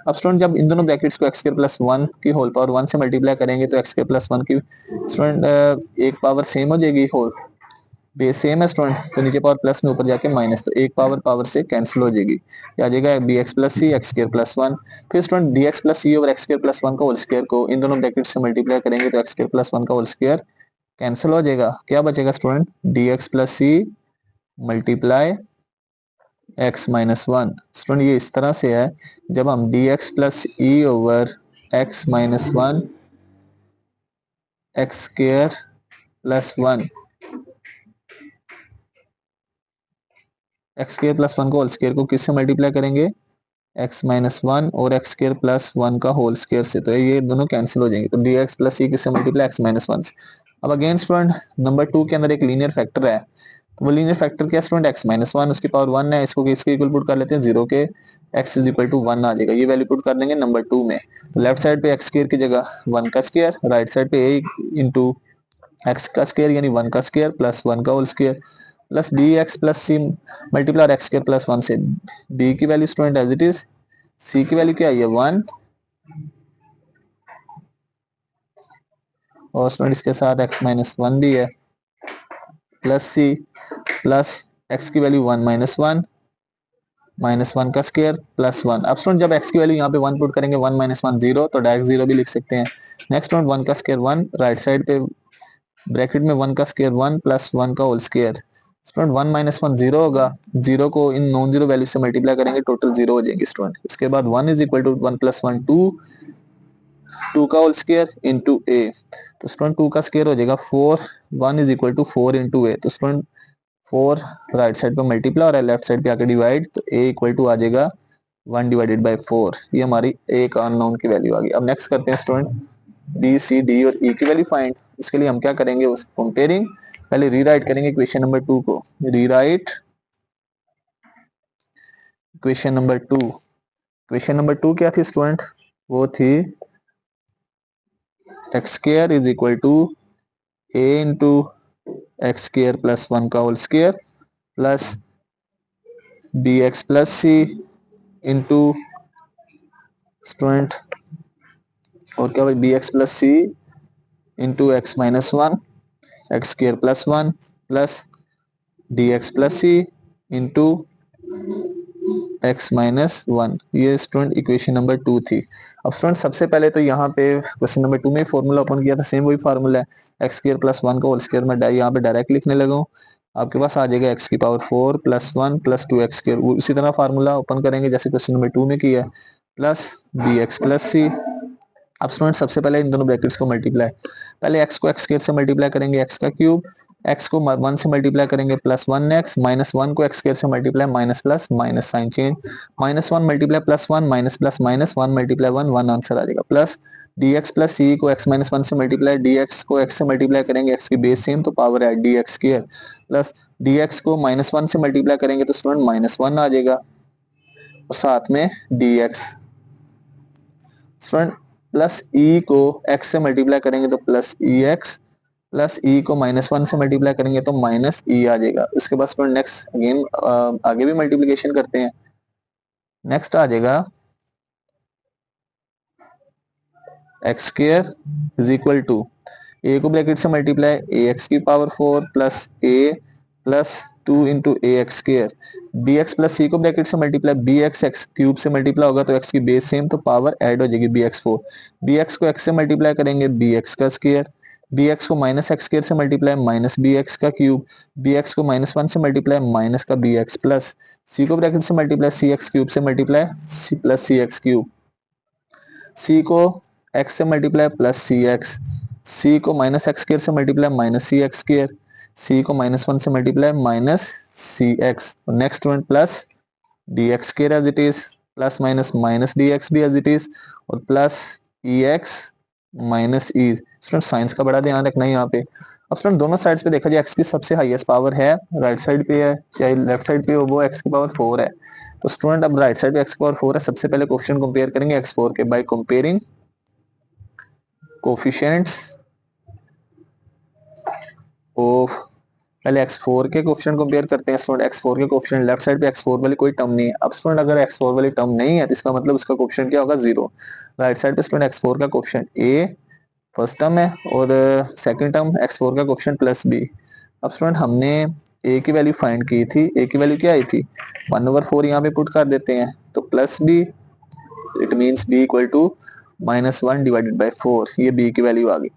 अब स्टूडेंट जब इन दोनों ब्रैकेट्स को एक्स स्क्वायर प्लस वन की होल पावर वन से मल्टीप्लाई करेंगे तो एक्स स्क्वायर प्लस वन की स्टूडेंट एक पावर सेम हो जाएगी होल बेस सेम है स्टूडेंट तो नीचे पावर प्लस में ऊपर जाके माइनस तो एक पावर पावर से कैंसिल हो जाएगी आ जाएगा b x plus c x square plus one. फिर student d x plus c over x square plus one का होल स्क्वायर को इन दोनों ब्रैकेट से मल्टीप्लाई करेंगे तो एक्स स्क्वायर प्लस वन का होल स्क्वायर कैंसिल हो जाएगा क्या बचेगा student d x plus c multiply x minus one. Student ये इस तरह से है जब हम d x plus e over x minus one x square plus one x square plus one को होल स्क्वायर को किससे मल्टीप्लाई करेंगे एक्स माइनस वन और एक्स स्क्वायर प्लस वन का होल स्क्वायर से तो ये दोनों कैंसिल हो जाएंगे तो डी एक्स प्लस सी किससे मल्टीप्लाई एक्स माइनस वन से। अब अगेन स्टूडेंट नंबर टू के अंदर एक लीनियर फैक्टर है तो वो लीनियर फैक्टर क्या स्टूडेंट एक्स माइनस वन उसकी पावर वन है इसको इसके इक्वल पुट कर लेते हैं जीरो के x is equal to one आ जाएगा ये वैल्यू पुट कर देंगे नंबर टू में तो लेफ्ट साइड पे एक्स स्क्वायर की जगह वन का स्क्वायर राइट साइड पे ए इंटू एक्स का स्क्वायर यानी वन का स्क्वायर प्लस वन का whole square plus b x plus c multiply x square plus one से बी की value student as it is c की वैल्यू क्या है वन और स्टूडेंट इसके साथ एक्स माइनस वन भी है प्लस सी प्लस एक्स की वैल्यू वन माइनस वन का स्क्वायर प्लस वन। अब स्टूडेंट जब एक्स की वैल्यू यहाँ पे वन पुट करेंगे वन माइनस वन जीरो तो डायरेक्ट जीरो भी लिख सकते हैं। नेक्स्ट स्टूडेंट वन का स्क्वायर वन राइट साइड पे ब्रैकेट में वन का स्क्वायर वन प्लस वन का whole square student one minus one zero होगा जीरो को इन नॉन जीरो वैल्यू से मल्टीप्लाई करेंगे टोटल जीरो हो जाएंगे स्टूडेंट। इसके बाद one is equal to one plus one two two का होल स्क्वायर इंटू ए तो स्टूडेंट टू का स्क्वायर हो जाएगा four one is equal to four into a तो स्टूडेंट फोर राइट साइड पे मल्टीप्लाई और लेफ्ट साइड पे आके डिवाइड तो ए इक्वल टू आ जाएगा वन डिवाइडेड बाई फोर ये हमारी ए का अननोन की वैल्यू आ गई। अब नेक्स्ट करते हैं स्टूडेंट बी सी डी और ई की वैल्यू फाइंड। इसके लिए हम क्या करेंगे उस कंपेयरिंग पहले रीराइट करेंगे इक्वेशन नंबर टू को रीराइट इक्वेशन नंबर टू क्या थी स्टूडेंट वो थी x square is equal to a into x square plus one का whole square plus b x plus c into student और क्या भाई b x plus c into x minus one x square plus one plus d x plus c into x minus one ये स्टूडेंट इक्वेशन नंबर टू थी। अब स्टूडेंट सबसे पहले तो यहाँ पे क्वेश्चन नंबर टू में फॉर्मूला ओपन किया था सेम वही फार्मूला है एक्स स्क्वायर प्लस वन का होल स्क्वायर में यहाँ पे डायरेक्ट लिखने लगा हूँ आपके पास आ जाएगा एक्स की power four plus one plus two x square उसी तरह फार्मूला ओपन करेंगे जैसे क्वेश्चन नंबर टू में किया है plus b x plus c. अब स्टूडेंट सबसे पहले इन दोनों ब्रैकेट्स को मल्टीप्लाई पहले एक्स को एक्स स्क्वायर से मल्टीप्लाई करेंगे एक्स का क्यूब एक्स को वन से मल्टीप्लाई करेंगे plus one x minus one को एक्स स्क्वायर से multiply minus plus minus sign change minus one multiply plus one minus plus minus one multiply one one answer आ जाएगा plus d x plus c को एक्स माइनस वन से मल्टीप्लाई डी एक्स को एक्स से मल्टीप्लाई करेंगे एक्स की बेस सेम तो पावर है D x square plus d x को माइनस वन से मल्टीप्लाई करेंगे तो स्टूडेंट माइनस वन आ जाएगा और साथ में डी एक्स स्टूडेंट प्लस ई को एक्स से मल्टीप्लाई करेंगे तो प्लस ई एक्स प्लस ई को माइनस वन से मल्टीप्लाई करेंगे तो माइनस ई आ जाएगा। इसके बाद स्टूडेंट नेक्स्ट अगेन आगे भी मल्टीप्लिकेशन करते हैं नेक्स्ट आ जाएगा x square is equal to a को ब्रैकेट से मल्टीप्लाई ए एक्स की power four plus a plus two into a x square b x plus c को ब्रैकेट से multiply b x x cube से मल्टीप्लाई होगा तो एक्स की बेस सेम तो पावर ऐड हो जाएगी b x four b x को एक्स से मल्टीप्लाई करेंगे बी एक्स का स्क्वायर बी एक्स को माइनस एक्स स्क्वायर से मल्टीप्लाई माइनस बी एक्स का क्यूब बी एक्स को माइनस वन से मल्टीप्लाई माइनस का बी एक्स प्लस सी को ब्रैकेट से मल्टीप्लाई सी एक्स क्यूब से multiply c plus c x cube c को एक्स से multiply plus c x c को माइनस एक्स स्क्वायर से multiply minus c x square c को माइनस वन से multiply minus c x next one plus d x square as it is plus minus minus d x भी एज इट इज और plus e x minus e. Student science का बड़ा ध्यान रखना है यहाँ पे। अब स्टूडेंट दोनों साइड्स पे देखा जाए एक्स की सबसे हाईएस्ट पावर है राइट साइड पे है, चाहे लेफ्ट साइड पे हो, वो एक्स की पावर 4 है। तो स्टूडेंट अब राइट साइड पे एक्स की पावर 4 है, सबसे पहले कोफिशिएंट कंपेयर करेंगे x4 के बाय कंपेयरिंग कोफिशिएंट्स ऑफ, पहले x4 के कोफिशिएंट कंपेयर करते हैं स्टूडेंट। x4 के कोफिशिएंट लेफ्ट साइड पे x4 वाली कोई टर्म नहीं है। अब स्टूडेंट अगर x4 वाली टर्म नहीं है तो इसका मतलब उसका कोफिशिएंट क्या होगा, 0। राइट साइड पे स्टूडेंट x4 का कोफिशिएंट a फर्स्ट टर्म है और सेकंड टर्म x4 का कोफिशिएंट प्लस b। अब स्टूडेंट हमने a की वैल्यू फाइंड की थी, a की वैल्यू क्या आई थी 1/4, यहाँ पे पुट कर देते हैं तो plus b, it means b equal to -1/4, ये b की वैल्यू आ गई।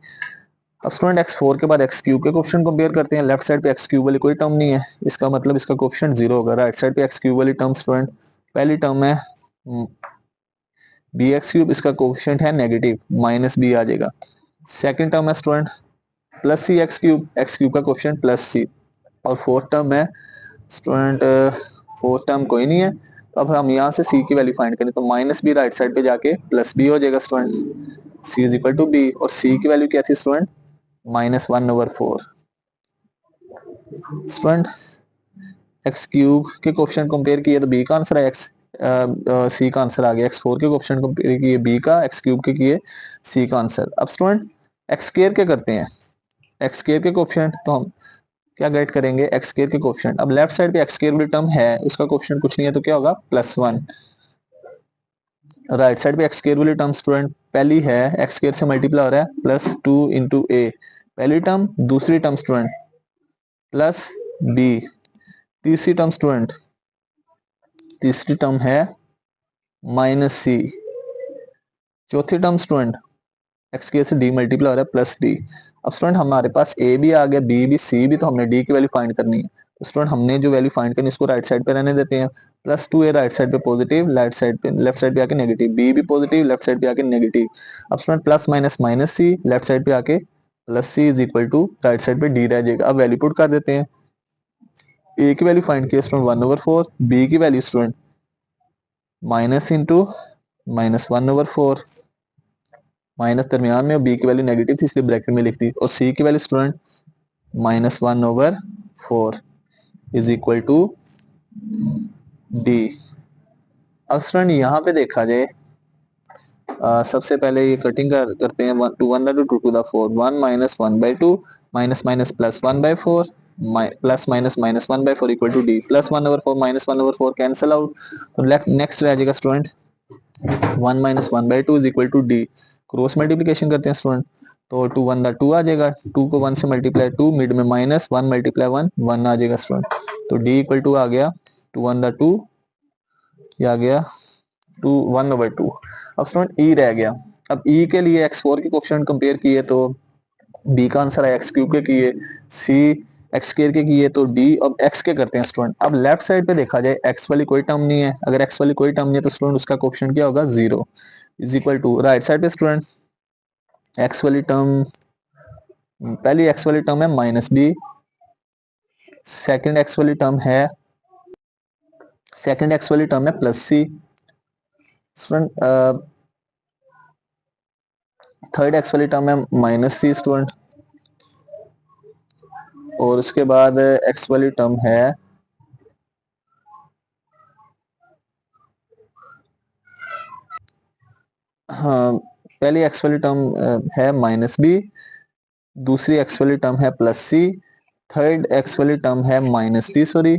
अब स्टूडेंट x4 के बाद x क्यूब के कोफिशिएंट कंपेयर करते हैं। लेफ्ट साइड पे x क्यूब वाली कोई टर्म नहीं है, इसका मतलब इसका कोफिशिएंट 0 होगा। राइट साइड पे x क्यूब वाली टर्म स्टूडेंट, पहली टर्म है bx क्यूब, इसका कोफिशिएंट है नेगेटिव, माइनस b आ जाएगा। सेकंड टर्म है student plus c x cube का कोफिशिएंट प्लस सी। और फोर्थ टर्म है स्टूडेंट, फोर्थ टर्म कोई नहीं है, तो अब हम यहाँ से सी की वैल्यू फाइंड करें तो माइनस बी राइट साइड पे जाके प्लस बी हो जाएगा student. C is equal to B, और सी की वैल्यू क्या थी स्टूडेंट -1/4। स्टूडेंट एक्स क्यूब के कोफिशिएंट कंपेयर किए तो बी का आंसर है एक्स, सी का आंसर आ गया। x4 के कोफिशिएंट कंपेयर किए बी का, एक्स क्यूब के किए सी का आंसर। अब स्टूडेंट एक्स स्क्वायर के करते हैं, एक्स स्क्वायर के कोफिशिएंट तो हम क्या गेट करेंगे, एक्स स्क्वायर के कोफिशिएंट। अब लेफ्ट साइड पे एक्स स्क्वायर वाली टर्म है, उसका कोफिशिएंट कुछ नहीं है तो क्या होगा +1। राइट साइड पे एक्स स्क्वायर वाली टर्म स्टूडेंट पहली है, एक्स स्क्वायर से मल्टीप्लाई हो रहा है +2 इंटू ए, पहली टर्म। दूसरी टर्म स्टूडेंट प्लस बी, तीसरी टर्म स्टूडेंट, तीसरी टर्म है -c, चौथी टर्म स्टूडेंट एक्स के से डी मल्टीप्लाई हो रहा है प्लस डी। अब स्टूडेंट हमारे पास ए भी आ गया, बी भी, सी भी, तो हमने डी की वैल्यू फाइंड करनी है। तो स्टूडेंट हमने जो वैल्यू फाइंड करनी है इसको राइट साइड पे रहने देते हैं। +2a राइट साइड पे पॉजिटिव, राइट साइड पे लेफ्ट साइड पे आके नेगेटिव, बी भी पॉजिटिव लेफ्ट साइड पे आके नेगेटिव। अब student plus minus minus C left side पे आके plus C is equal to right side पे डी रह जाएगा। अब वैल्यू पुट कर देते हैं। ए की वैल्यू फाइंड किया स्टूडेंट 1/4, बी की value student minus into -1/4, minus दरमियान में, और बी की वैल्यू नेगेटिव थी इसलिए ब्रैकेट में लिख दी, और सी की value student -1/4 is equal to D. अब स्टूडेंट यहाँ पे देखा जाए सबसे पहले ये कटिंग करते हैं, 1 2 1 2 2 4, 1 -1/2 minus minus +1/4 plus minus -1/4 equal to D. +1/4 -1/4 cancel out, तो नेक्स्ट रह जाएगा student 1 -1/2 is equal to D. Cross multiplication करते हैं स्टूडेंट, तो 2 1 2 आ जाएगा, 2 को 1 से मल्टीप्लाई 2, मिड में माइनस 1 मल्टीप्लाई 1 1 आ जाएगा स्टूडेंट। तो डी इक्वल टू आ गया 2 1 2, ये आ गया 2 1/2। अब स्टूडेंट ई रह गया। अब ई के लिए x4 के कोफिशिएंट कंपेयर किए तो बी का आंसर है, एक्स क्यूब के किए सी, एक्स स्क्वायर के किए तो डी। अब एक्स के करते हैं स्टूडेंट। अब लेफ्ट साइड पे देखा जाए एक्स वाली कोई टर्म नहीं है, अगर एक्स वाली कोई टर्म नहीं है तो स्टूडेंट उसका कोफिशिएंट क्या होगा 0 is equal to, right side पे स्टूडेंट एक्स वाली टर्म, पहली एक्स वाली टर्म है -b, सेकंड एक्स वाली टर्म है, सेकंड एक्स वाली टर्म है +c स्टूडेंट, थर्ड एक्स वाली टर्म है -c स्टूडेंट, और उसके बाद एक्स वाली टर्म है हाँ, पहली एक्स वाली टर्म है -b, दूसरी एक्स वाली टर्म है +c, थर्ड एक्स वाली टर्म है -d, सॉरी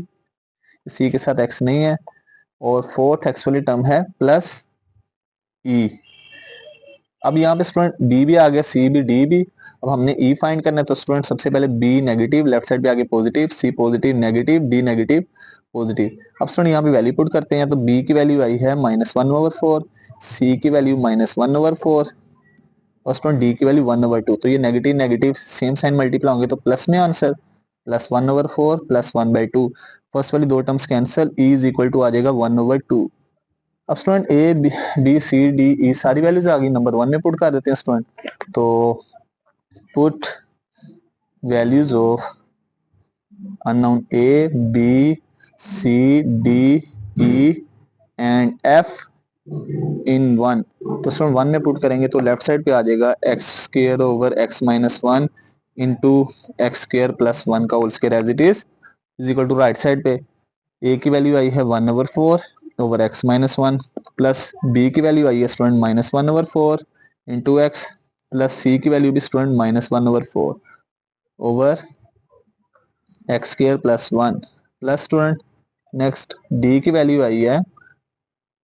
सी के साथ एक्स नहीं है, और फोर्थ एक्स वाली टर्म है +e। अब यहाँ पे स्टूडेंट बी भी आ गया, सी भी, डी भी। अब हमने ई फाइंड करना है तो स्टूडेंट सबसे पहले बी नेगेटिव, लेफ्ट साइड पे आगे positive, c positive negative, d negative positive. अब स्टूडेंट यहाँ पे वैल्यू पुट करते हैं तो बी की वैल्यू आई है -1/4, सी की वैल्यू -1/4, और स्टूडेंट डी की वैल्यू 1/2। तो ये negative negative same sign multiply होंगे तो प्लस में आंसर, +1/4 +1/2। फर्स्ट वाली दो terms cancel, e is equal to आ जाएगा 1/2। अब student a b c d e सारी वैल्यूज आ गई, नंबर 1 में पुट कर देते हैं स्टूडेंट। तो put values of unknown a b c d e and f in 1, तो स्टूडेंट 1 में पुट करेंगे तो लेफ्ट साइड पे आ जाएगा X square over x minus 1 into X square plus 1 का whole square as it is equal to right side पे ए की वैल्यू आई है 1/4 over x minus 1 plus B की वैल्यू आई है स्टूडेंट -1/4 इंटू एक्स प्लस सी की वैल्यू भी student -1/4 over X square plus 1 plus student next D की वैल्यू आई है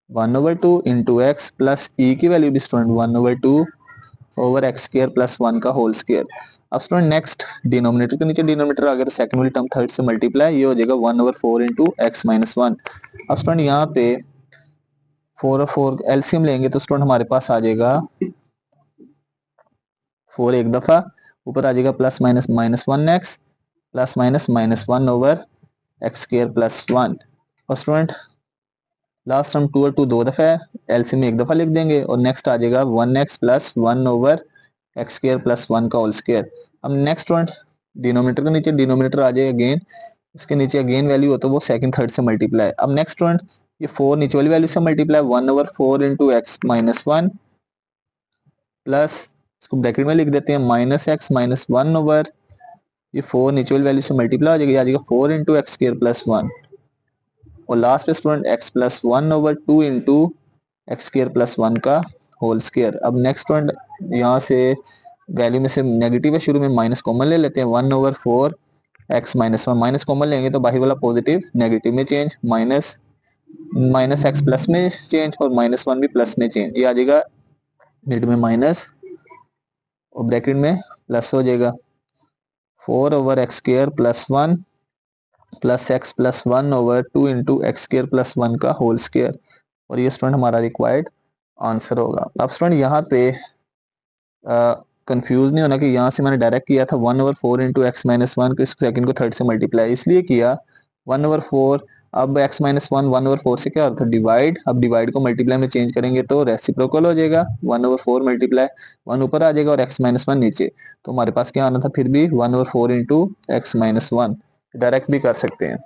1/2 इंटू एक्स प्लस ई की वैल्यू भी student 1/2 over X square plus 1 का होल स्क्र। अब स्टूडेंट नेक्स्ट डिनोमिनेटर के नीचे डिनोमिनेटर अगर सेकंड वाली टर्म थर्ड से मल्टीप्लाई ये हो जाएगा 1/4 इंटू एक्स माइनस 1। अब स्टूडेंट यहाँ पे 4 और 4 एलसीएम लेंगे तो स्टूडेंट हमारे पास आ जाएगा 4 एक दफा ऊपर आ जाएगा plus minus -1x plus minus -1 over X square plus 1 और स्टूडेंट लास्ट टर्म 2 और 2 दो दफा है एलसीएम में एक दफा लिख देंगे और नेक्स्ट आ जाएगा 1x plus 1 over X square plus 1 का होल स्क्र। अब नेक्स्ट स्टूडेंट डिनोमिनेटर के नीचे डिनोमिनेटर आ जाएगा अगेन इसके नीचे अगेन वैल्यू हो तो वो सेकंड थर्ड से मल्टीप्लाई। अब नेक्स्ट स्टूडेंट ये 4 नीचे वाली वैल्यू से multiply 1/4 into x minus 1 plus इसको ब्रैकेट में लिख देते हैं -x माइनस 1 ओवर ये 4 नीचे वाली वैल्यू से मल्टीप्लाई हो जाएगी आ जाएगा 4 इंटू एक्स स्क्र प्लस 1 और लास्ट पे student x plus 1 over 2 into X square plus 1 का होल स्क्र। अब नेक्स्ट स्टूडेंट यहाँ से वैल्यू में से नेगेटिव है शुरू में माइनस कॉमन ले लेते हैं 1/4 एक्स माइनस 1 माइनस कॉमन लेंगे तो बाहर वाला पॉजिटिव नेगेटिव में चेंज माइनस एक्स प्लस में चेंज और -1 भी प्लस में चेंज ये आ जाएगा मिड में माइनस और ब्रैकेट में प्लस हो जाएगा 4 over X square plus 1 plus x plus 1 over 2 into X square plus 1 का होल स्क्र और ये स्टूडेंट हमारा रिक्वायर्ड आंसर होगा। अब स्टूडेंट यहाँ पे कंफ्यूज नहीं होना कि यहाँ से मैंने डायरेक्ट किया था 1/4 इंटू एक्स माइनस 1 को सेकंड को थर्ड से मल्टीप्लाई इसलिए किया 1/4 अब x माइनस 1 1/4 से क्या होता है डिवाइड। अब डिवाइड को मल्टीप्लाई में चेंज करेंगे तो रेसिप्रोकल हो जाएगा 1/4 मल्टीप्लाई 1 ऊपर आ जाएगा और x माइनस 1 नीचे तो हमारे पास क्या आना था फिर भी 1/4 इंटू एक्स माइनस 1 डायरेक्ट भी कर सकते हैं।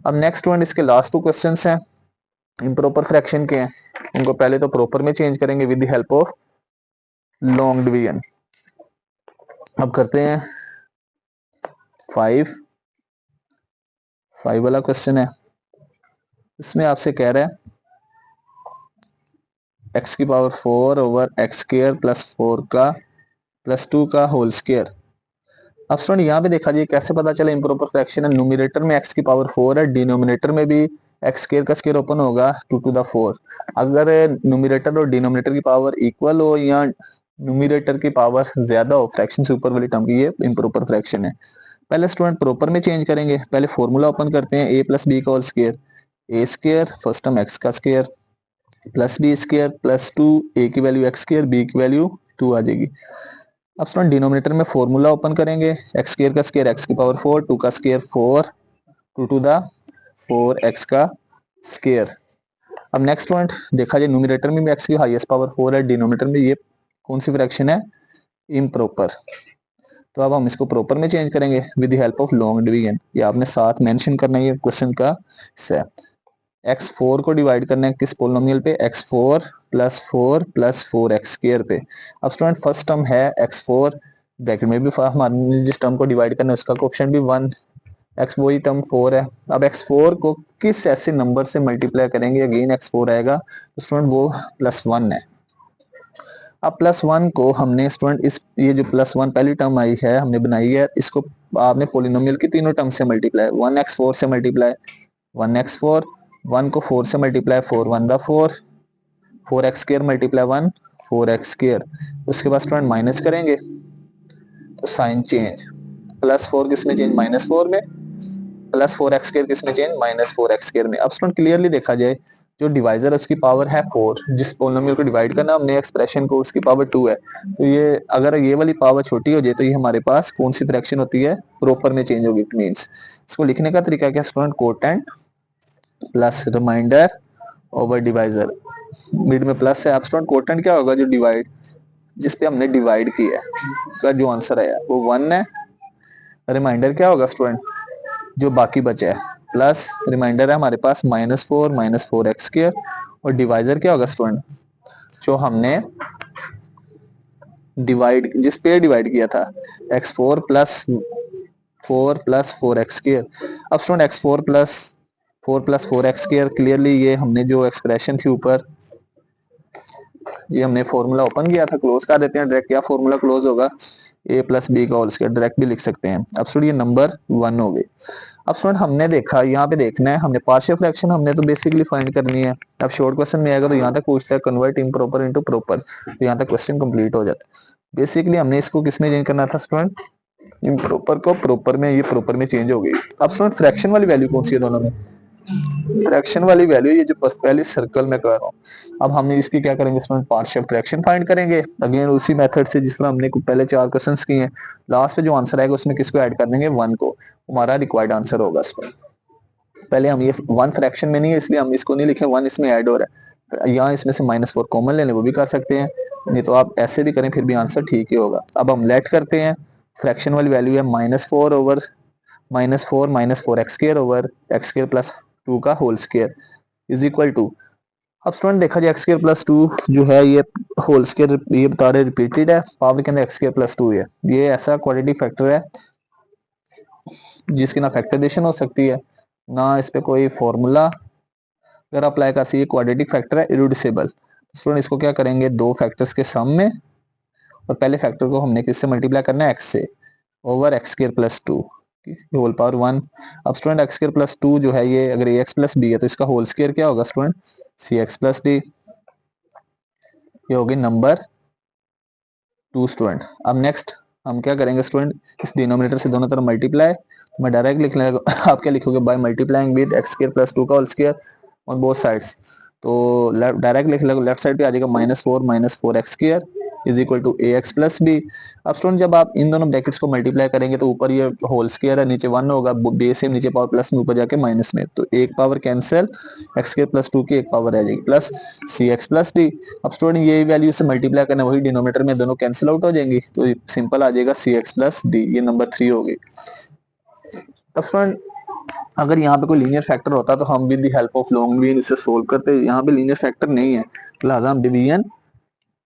अब नेक्स्ट वन इसके लास्ट 2 क्वेश्चन हैं इम्प्रॉपर फ्रैक्शन के हैं उनको पहले तो प्रॉपर में चेंज करेंगे with the help of long division. अब करते हैं 5 वाला क्वेश्चन है इसमें आपसे कह रहा है x की power 4 over X square plus 4 का प्लस 2 का होल स्क्र। अब स्टूडेंट यहाँ पे देखा जाए कैसे पता चला इम्प्रॉपर फ्रैक्शन है न्यूमरेटर में x की पावर 4 है डिनोमिनेटर में भी एक्स स्क्र का स्क्र ओपन होगा 2 टू द 4 अगर न्यूमरेटर और डिनोमिनेटर की पावर इक्वल हो या न्यूमरेटर की पावर ज्यादा हो फ्रैक्शन से ऊपर वाली टर्म की ये इम्प्रॉपर फ्रैक्शन है। पहले स्टूडेंट प्रॉपर में चेंज करेंगे पहले फॉर्मूला ओपन करते हैं a प्लस बी का whole square A square first term X का square plus B square plus 2 A की वैल्यू एक्स स्क्र बी की वैल्यू 2 आ जाएगी। अब स्टूडेंट डिनोमिनेटर में फॉर्मूला ओपन करेंगे एक्स स्क्र का स्क्र एक्स की पावर 4 2 का स्क्र 4 2 टू द 4 एक्स का स्क्र। अब नेक्स्ट पॉइंट देखा जाए न्यूमरेटर में भी एक्स की हाईएस्ट पावर 4 है डिनोमिनेटर में ये कौन सी फ्रैक्शन है इम्प्रॉपर तो अब हम इसको प्रॉपर में चेंज करेंगे with the help of long division ये आपने साथ मेंशन करना है ये क्वेश्चन का हिस्सा है। x4 को डिवाइड करना है किस पोलिनोमियल पे x4 plus 4 plus 4 X square पे। अब स्टूडेंट फर्स्ट टर्म है x4 ब्रैकेट में भी हमारे जिस टर्म को डिवाइड करना है उसका कोएफिशिएंट भी 1 x वही टर्म 4 है। अब x4 को किस ऐसे नंबर से मल्टीप्लाई करेंगे अगेन x4 आएगा तो स्टूडेंट वो +1 है। अब +1 को हमने स्टूडेंट इस ये जो +1 पहली टर्म आई है हमने बनाई है इसको आपने पोलिनोमियल की तीनों टर्म से मल्टीप्लाई 1x4 से मल्टीप्लाई 1x4 1 को 4 से multiply 4 1 the 4 4 X square multiply 1 4 X square उसके बाद स्टूडेंट माइनस करेंगे तो साइन चेंज +4 किस में चेंज -4 में प्लस 4 एक्स स्क्र किस में चेंज -4 एक्स स्क्र में। अब स्टूडेंट क्लियरली देखा जाए जो डिवाइजर है उसकी पावर है 4 जिस पोलिनोमियल को डिवाइड करना हमने एक्सप्रेशन को उसकी पावर 2 है तो ये अगर ये वाली पावर छोटी हो जाए तो ये हमारे पास कौन सी फ्रैक्शन होती है प्रॉपर में चेंज होगी। इट मींस इसको लिखने का तरीका क्या student quotient plus remainder over divisor मिड में प्लस है। अब स्टूडेंट कोटेंट क्या होगा जो डिवाइड जिस पे हमने डिवाइड किया है का जो आंसर आया वो 1 है। रिमाइंडर क्या होगा स्टूडेंट जो बाकी बचा है प्लस रिमाइंडर है हमारे पास -4 -4 एक्स स्क्र और डिवाइजर क्या होगा स्टूडेंट, जो हमने डिवाइड जिस पे डिवाइड किया था, x4 प्लस 4 अब स्टूडेंट x4 प्लस 4 क्लियरली ये हमने जो एक्सप्रेशन थी ऊपर, ये हमने फॉर्मूला ओपन किया था, क्लोज कर देते हैं डायरेक्ट। क्या फॉर्मूला क्लोज होगा, a प्लस बी का होल स्क्वायर, डायरेक्ट भी लिख सकते हैं। अब स्टूडेंट ये नंबर 1 हो गए। अब स्टूडेंट हमने देखा, यहाँ पे देखना है हमने पार्शियल फ्रैक्शन हमने तो बेसिकली फाइंड करनी है। अब शॉर्ट क्वेश्चन में आएगा तो यहाँ तक पूछता है कन्वर्ट इम्प्रॉपर इनटू प्रॉपर, तो यहाँ तक क्वेश्चन कंप्लीट हो जाता है। बेसिकली हमने इसको किसमें चेंज करना था स्टूडेंट, इम्प्रॉपर को प्रॉपर में, ये प्रॉपर में चेंज हो गई। अब स्टूडेंट फ्रैक्शन वाली वैल्यू कौन सी है दोनों में, फ्रैक्शन वाली वैल्यू ये जो पहले सर्कल में कर रहा हूँ। अब हम इसकी क्या करेंगे स्टूडेंट, पार्शियल फ्रैक्शन फाइंड करेंगे अगेन उसी मेथड से जिस तरह हमने पहले 4 क्वेश्चंस किए हैं। लास्ट पे जो आंसर आएगा उसमें किसको ऐड कर देंगे, 1 को, हमारा रिक्वायर्ड आंसर होगा स्टूडेंट। पहले हम ये 1 फ्रैक्शन में नहीं है इसलिए हम इसको नहीं लिखे, 1 इसमें ऐड हो रहा है, यहाँ इसमें से -4 कॉमन ले लें वो भी कर सकते हैं, नहीं तो आप ऐसे भी करें फिर भी आंसर ठीक ही होगा। अब हम लेट करते हैं, फ्रैक्शन वाली वैल्यू है -4 over -4 X square over X square plus 2 का whole square is equal to. अब स्टूडेंट देखा जाए एक्स स्क्र प्लस 2 जो है ये होल स्क्र ये बता रहे रिपीटेड है, पावर के अंदर एक्स स्क्र प्लस 2 है, ये ऐसा क्वाड्रेटिक फैक्टर है जिसकी ना फैक्टराइजेशन हो सकती है ना इस पे कोई फॉर्मूला अगर अप्लाई कर सकते, क्वाड्रेटिक फैक्टर है इरिड्यूसिबल। स्टूडेंट इसको क्या करेंगे, दो फैक्टर्स के सम में, और पहले फैक्टर को हमने किससे मल्टीप्लाई करना है, एक्स से, over X square plus 2 whole power 1। अब स्टूडेंट एक्स स्क्र प्लस 2 जो है ये अगर ए एक्स प्लस बी है तो इसका होल स्क्र क्या होगा student, c x plus D, ये होगी नंबर 2 स्टूडेंट। अब नेक्स्ट हम क्या करेंगे स्टूडेंट, इस डिनोमिनेटर से दोनों तरफ मल्टीप्लाई, तो मैं डायरेक्ट लिख लेगा आप क्या लिखोगे, by multiplying with X square plus 2 का whole square on both sides, तो डायरेक्ट लिख लेगा, लेफ्ट साइड पे आ जाएगा -4 X square is equal to A x plus B. अब स्टूडेंट जब आप इन दोनों ब्रैकेट्स को मल्टीप्लाई करेंगे तो ऊपर ये होल स्क्वायर है, नीचे 1 होगा, बेस से नीचे पावर प्लस में, ऊपर जाके माइनस में, तो एक power cancel, x square plus 2 की एक पावर रह जाएगी plus c x plus d. अब स्टूडेंट ये वैल्यू से मल्टीप्लाई करना, वही डिनोमिनेटर में दोनों कैंसिल आउट हो जाएंगी, तो सिंपल आ जाएगा सी एक्स प्लस डी, ये नंबर 3 हो गई। अब स्टूडेंट अगर यहाँ पे कोई लीनियर फैक्टर होता तो हम with the help of long division इसे सोल्व करते, यहाँ पे लीनियर फैक्टर नहीं है, लिहाजा हम डिवीजन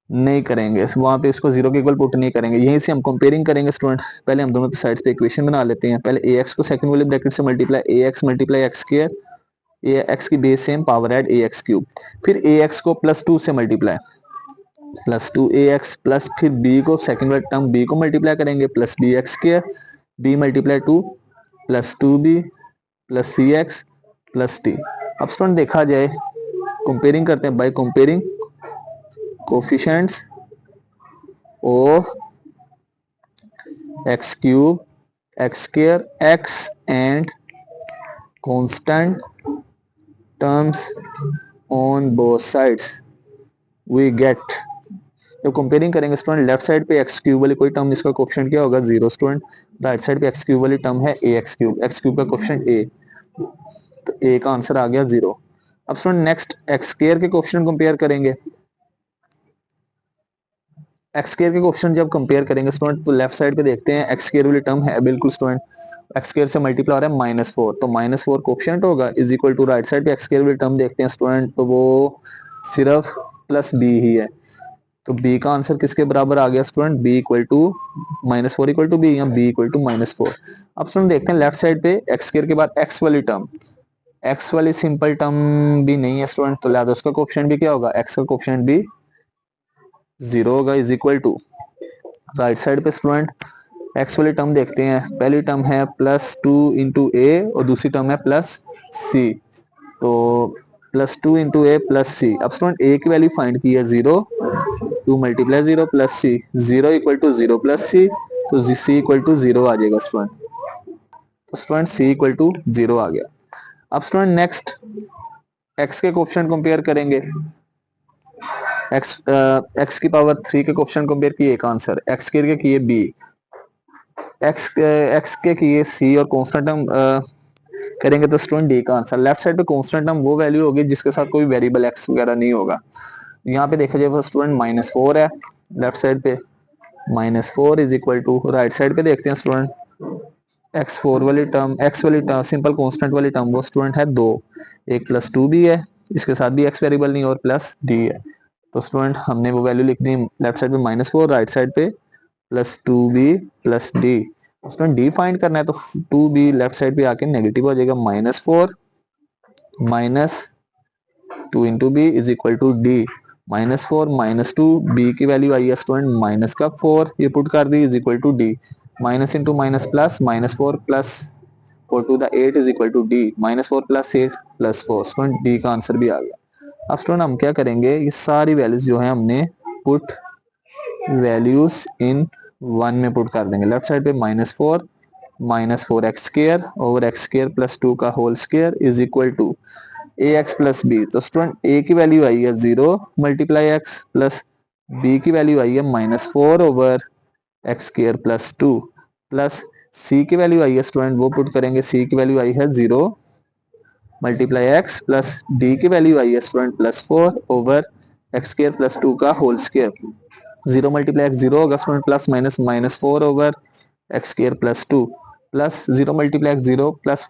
नहीं करेंगे, वहां पे इसको जीरो के इक्वल पुट नहीं करेंगे, यहीं से हम कंपेयरिंग करेंगे स्टूडेंट। पहले हम दोनों साइड पे इक्वेशन बना लेते हैं, पहले ए एक्स को सेकंड वाले ब्रैकेट से multiply, a x multiply x square, a x की base same power add a x cube, फिर ए एक्स को प्लस 2 से multiply, plus 2 a x plus, फिर बी को सेकंड वाला टर्म बी को मल्टीप्लाई करेंगे, plus b x square, b multiply 2 plus 2b plus c x plus t. अब स्टूडेंट देखा जाए कंपेयरिंग करते हैं by comparing coefficients of x cube x square x and constant terms on both sides we get. जब कंपेयरिंग करेंगे स्टूडेंट, लेफ्ट साइड पे एक्स क्यूब वाली कोई टर्म इसका कोफिशिएंट क्या होगा, 0 स्टूडेंट, राइट साइड पे एक्स क्यूब वाली टर्म है ए एक्स क्यूब का कोफिशिएंट ए, तो ए का आंसर आ गया 0। अब स्टूडेंट नेक्स्ट एक्स स्क्वायर के कोफिशिएंट कंपेयर करेंगे, एक्स स्क्वायर के कोफिशिएंट जब कंपेयर करेंगे स्टूडेंट तो लेफ्ट साइड पे देखते हैं एक्स स्क्वायर वाली टर्म है बिल्कुल स्टूडेंट, एक्स स्क्वायर से मल्टीप्लाई हो रहा है -4, तो -4 कोफिशिएंट होगा is equal to, right side पे एक्स स्क्वायर वाली टर्म देखते हैं स्टूडेंट तो वो सिर्फ प्लस बी ही है, तो b का आंसर किसके बराबर आ गया student, b equal to -4 equal to b या b इक्वल टू -4। अब स्टूडेंट देखते हैं लेफ्ट साइड पे एक्स स्क्वायर के बाद x वाली टर्म, x वाली सिंपल टर्म भी नहीं है स्टूडेंट, तो लिहाजा उसका कोफिशिएंट भी क्या होगा, x का कोफिशिएंट भी 0 होगा is equal to, right side पे स्टूडेंट x वाली टर्म देखते हैं, पहली टर्म है +2 इंटू ए और दूसरी टर्म है +c, तो +2 इंटू ए प्लस सी। अब स्टूडेंट ए की वैल्यू फाइंड की है 0, 2 multiply 0 plus c, 0 equal to 0 plus c, तो सी इक्वल टू 0 आ जाएगा स्टूडेंट, तो स्टूडेंट सी इक्वल टू 0 आ गया। अब स्टूडेंट नेक्स्ट एक्स के कोफिशिएंट कंपेयर करेंगे, एक्स की पावर 3 के कोफिशिएंट कंपेयर किए एक आंसर, एक्स के किए बी, एक्स के किए सी और कांस्टेंट टर्म करेंगे तो स्टूडेंट डी का आंसर। लेफ्ट साइड पे कांस्टेंट टर्म वो वैल्यू होगी जिसके साथ कोई वेरिएबल एक्स वगैरह नहीं होगा, यहाँ पे देखा जाए स्टूडेंट -4 है लेफ्ट साइड पे, -4 is equal to, right side पे देखते हैं स्टूडेंट x4 वाली टर्म, x वाली टर्म सिंपल कांस्टेंट वाली टर्म वो स्टूडेंट है 2, एक प्लस 2 भी है इसके साथ भी x वेरिएबल नहीं और प्लस d है। तो स्टूडेंट हमने वो वैल्यू लिख दी लेफ्ट साइड पे -4, राइट साइड पे +2b + d। Student d find करना है तो 2b लेफ्ट साइड पे आके नेगेटिव हो जाएगा, -4 -2 into b is equal to d. -4 -2 b की वैल्यू आई है स्टूडेंट -4, ये पुट कर दी is equal to d. Minus into minus plus, -4 plus 4 to the 8 is equal to d. -4 + 8 + 4, student d का आंसर भी आ गया। अब स्टूडेंट हम क्या करेंगे, ये सारी वैल्यूज जो है हमने पुट वैल्यूज इन 1 में पुट कर देंगे। लेफ्ट साइड पे -4 -4x² ओवर x² + 2 का whole square is equal to ax + b। तो स्टूडेंट a की वैल्यू आई है 0 × x प्लस b की वैल्यू आई है -4 ओवर x² + 2 प्लस c की वैल्यू आई है स्टूडेंट, वो पुट करेंगे, c की वैल्यू आई है 0 × x प्लस d की वैल्यू आई है स्टूडेंट +4 ओवर x² + 2 का होल स्क्वायर। 0 × x 0 होगा student, plus minus -4 over x² + 2 plus 0 × x 0 +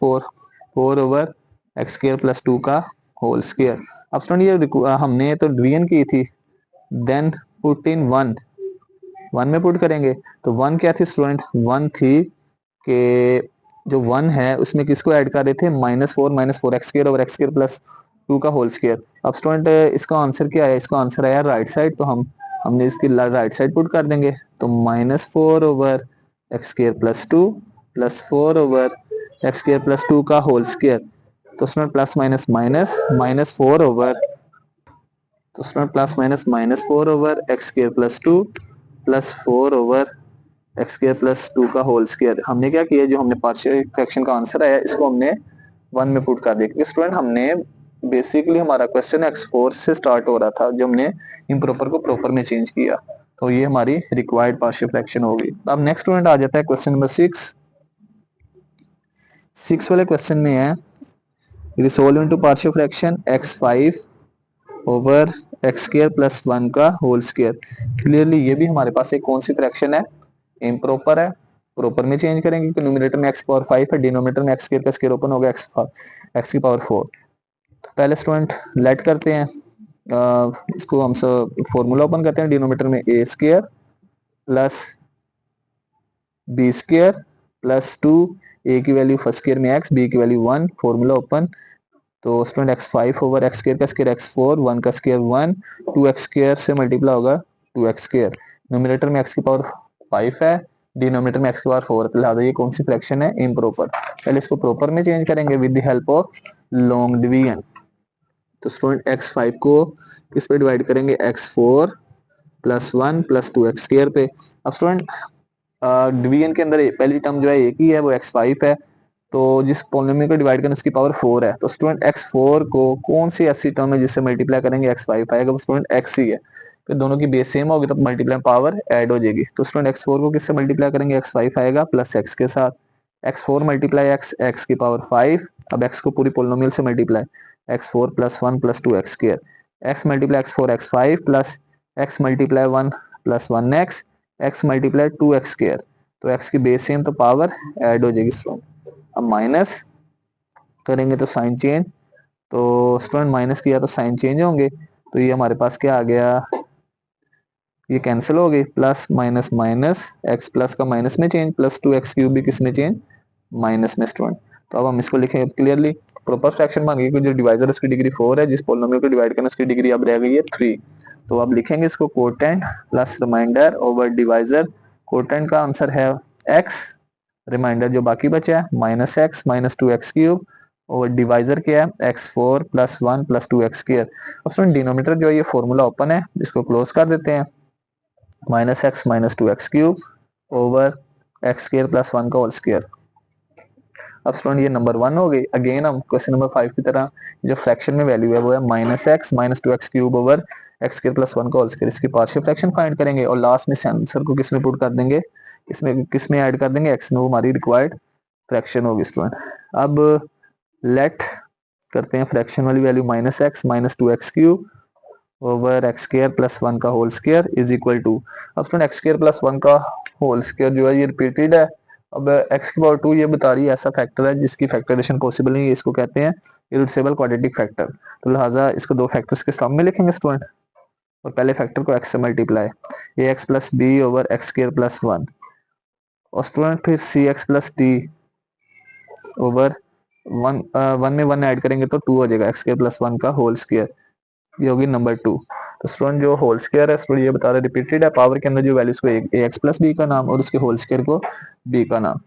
4 over x² + 2 का होल स्क्वायर। अब स्टूडेंट ये हमने तो डिवीजन की थी, देन पुट इन 1 में पुट करेंगे। तो 1 क्या थी स्टूडेंट, 1 थी कि जो 1 है उसमें किसको ऐड कर रहे थे, -4 x² ओवर x² + 2 का होल स्क्वायर। अब स्टूडेंट इसका आंसर क्या है, इसका आंसर आया राइट साइड, तो हमने इसकी राइट साइड पुट कर देंगे। तो -4 ओवर x² + 2 + 4 ओवर x² + 2 का होल स्क्वायर। तो student plus minus minus -4 over, तो student +-4 over x² + 2 + 4 over x² + 2 का होल स्क्वायर। हमने क्या किया, जो हमने पार्शियल फ्रैक्शन का आंसर आया इसको हमने 1 में पुट कर दिया, क्योंकि स्टूडेंट हमने बेसिकली हमारा क्वेश्चन x4 से स्टार्ट हो रहा था, जो हमने इम्प्रॉपर को प्रॉपर में चेंज किया। तो ये हमारी रिक्वायर्ड पार्शियल फ्रैक्शन होगी। अब नेक्स्ट स्टूडेंट आ जाता है क्वेश्चन नंबर 6 वाले क्वेश्चन में है resolve into partial fraction x5 over x² + 1 का होल स्क्वायर। क्लियरली ये भी हमारे पास एक कौन सी फ्रैक्शन है, इम्प्रॉपर है। प्रॉपर में चेंज करेंगे क्योंकि न्यूमरेटर में x⁴ है, डिनोमिनेटर में x² का स्क्वायर ओपन हो गया x⁴। तो पहले स्टूडेंट लेट करते हैं, इसको हम फॉर्मूला ओपन करते हैं। डिनोमिनेटर में a² plus b² plus 2, a की वैल्यू फर्स्ट स्क्वायर में x, b की वैल्यू 1, फॉर्मूला ओपन। तो स्टूडेंट x5 ओवर x² का स्क्वायर x4, 1 का स्क्वायर 1, 2x² से मल्टीप्लाई होगा 2x²। न्यूमरेटर में x⁴ है, डिनोमिनेटर में x⁴ है, लिहाजा ये कौन सी फ्रैक्शन है, इम्प्रॉपर। पहले इसको प्रॉपर में चेंज करेंगे with the help of long division. तो स्टूडेंट x5 को किस पे डिवाइड करेंगे, x4 + 1 + 2x² पे। अब स्टूडेंट डिवीजन के अंदर पहली टर्म जो है एक ही है, वो x5 है, तो जिस पॉलिनोमियल को डिवाइड करना उसकी पावर 4 है। तो स्टूडेंट x4 को कौन सी ऐसी टर्म है जिससे मल्टीप्लाई करेंगे x5 आएगा, वो स्टूडेंट x ही है। फिर दोनों की बेस सेम होगी तो मल्टीप्लाई पावर ऐड हो जाएगी। तो स्टूडेंट x4 को किससे मल्टीप्लाई करेंगे, x5 आएगा प्लस x के साथ, x4 × x की पावर 5। अब x को पूरी पॉलिनोमियल से multiply, x4 + 1 + 2x², x × x4 x5 plus x × 1 + 1x, x × 2x²। तो x की बेस सेम तो पावर ऐड हो जाएगी स्टूडेंट। अब माइनस करेंगे तो साइन चेंज, तो स्टूडेंट माइनस किया तो साइन चेंज होंगे। तो ये हमारे पास क्या आ गया, ये कैंसिल हो गई, plus minus minus, x plus का माइनस में चेंज, +2x³ भी किस में चेंज, माइनस में स्टूडेंट। तो अब हम इसको लिखें क्लियरली, प्रॉपर फ्रैक्शन मांगी कि जो डिवाइजर उसकी डिग्री 4 है, जिस पॉलिनोमियल को डिवाइड करना उसकी डिग्री अब रह गई है 3। तो अब लिखेंगे इसको quotient plus remainder over divisor. Quotient का आंसर है x, रिमाइंडर जो बाकी बचा है -x -2x³ और डिवाइजर क्या है x4 + 1 + 2x²। अब स्टूडेंट डिनोमिनेटर जो है ये फॉर्मूला ओपन है, इसको क्लोज कर देते हैं, -x -2x³ ओवर x² + 1 का होल स्क्वायर। अब स्टूडेंट ये नंबर 1 हो गई। अगेन हम क्वेश्चन नंबर 5 की तरह जो फ्रैक्शन में वैल्यू है वो है -x -2x³ ओवर x² + 1 का होल स्क्वायर। इसकी पार्शियल फ्रैक्शन फाइंड करेंगे और लास्ट में आंसर को किस में पुट कर देंगे, किस में ऐड कर देंगे, x में, वो हमारी रिक्वायर्ड फ्रैक्शन होगी स्टूडेंट। अब लेट करते हैं फ्रैक्शन वाली value, -x -2x³ over x² + 1 का whole square is equal to. अब स्टूडेंट x² + 1 का होल स्क्वायर जो है ये रिपीटेड है, अब x की पावर 2 ये बता रही है ऐसा फैक्टर है जिसकी फैक्टराइजेशन पॉसिबल नहीं है, इसको कहते हैं इरेड्यूसिबल क्वाड्रेटिक फैक्टर। तो लिहाजा इसको दो फैक्टर्स के सम में लिखेंगे स्टूडेंट, और पहले फैक्टर को x से multiply, a x plus b over x square plus 1, और स्टूडेंट फिर c x plus d over 1 में 1 ऐड करेंगे तो 2 हो जाएगा, एक्स स्क्वायर प्लस 1 का होल स्क्वायर, ये होगी नंबर 2। तो स्टूडेंट जो होल स्क्वायर है स्टूडेंट ये बता रहे रिपीटेड है पावर के अंदर जो वैल्यूज को ए एक्स प्लस बी का नाम और उसके होल स्क्वायर को बी का नाम।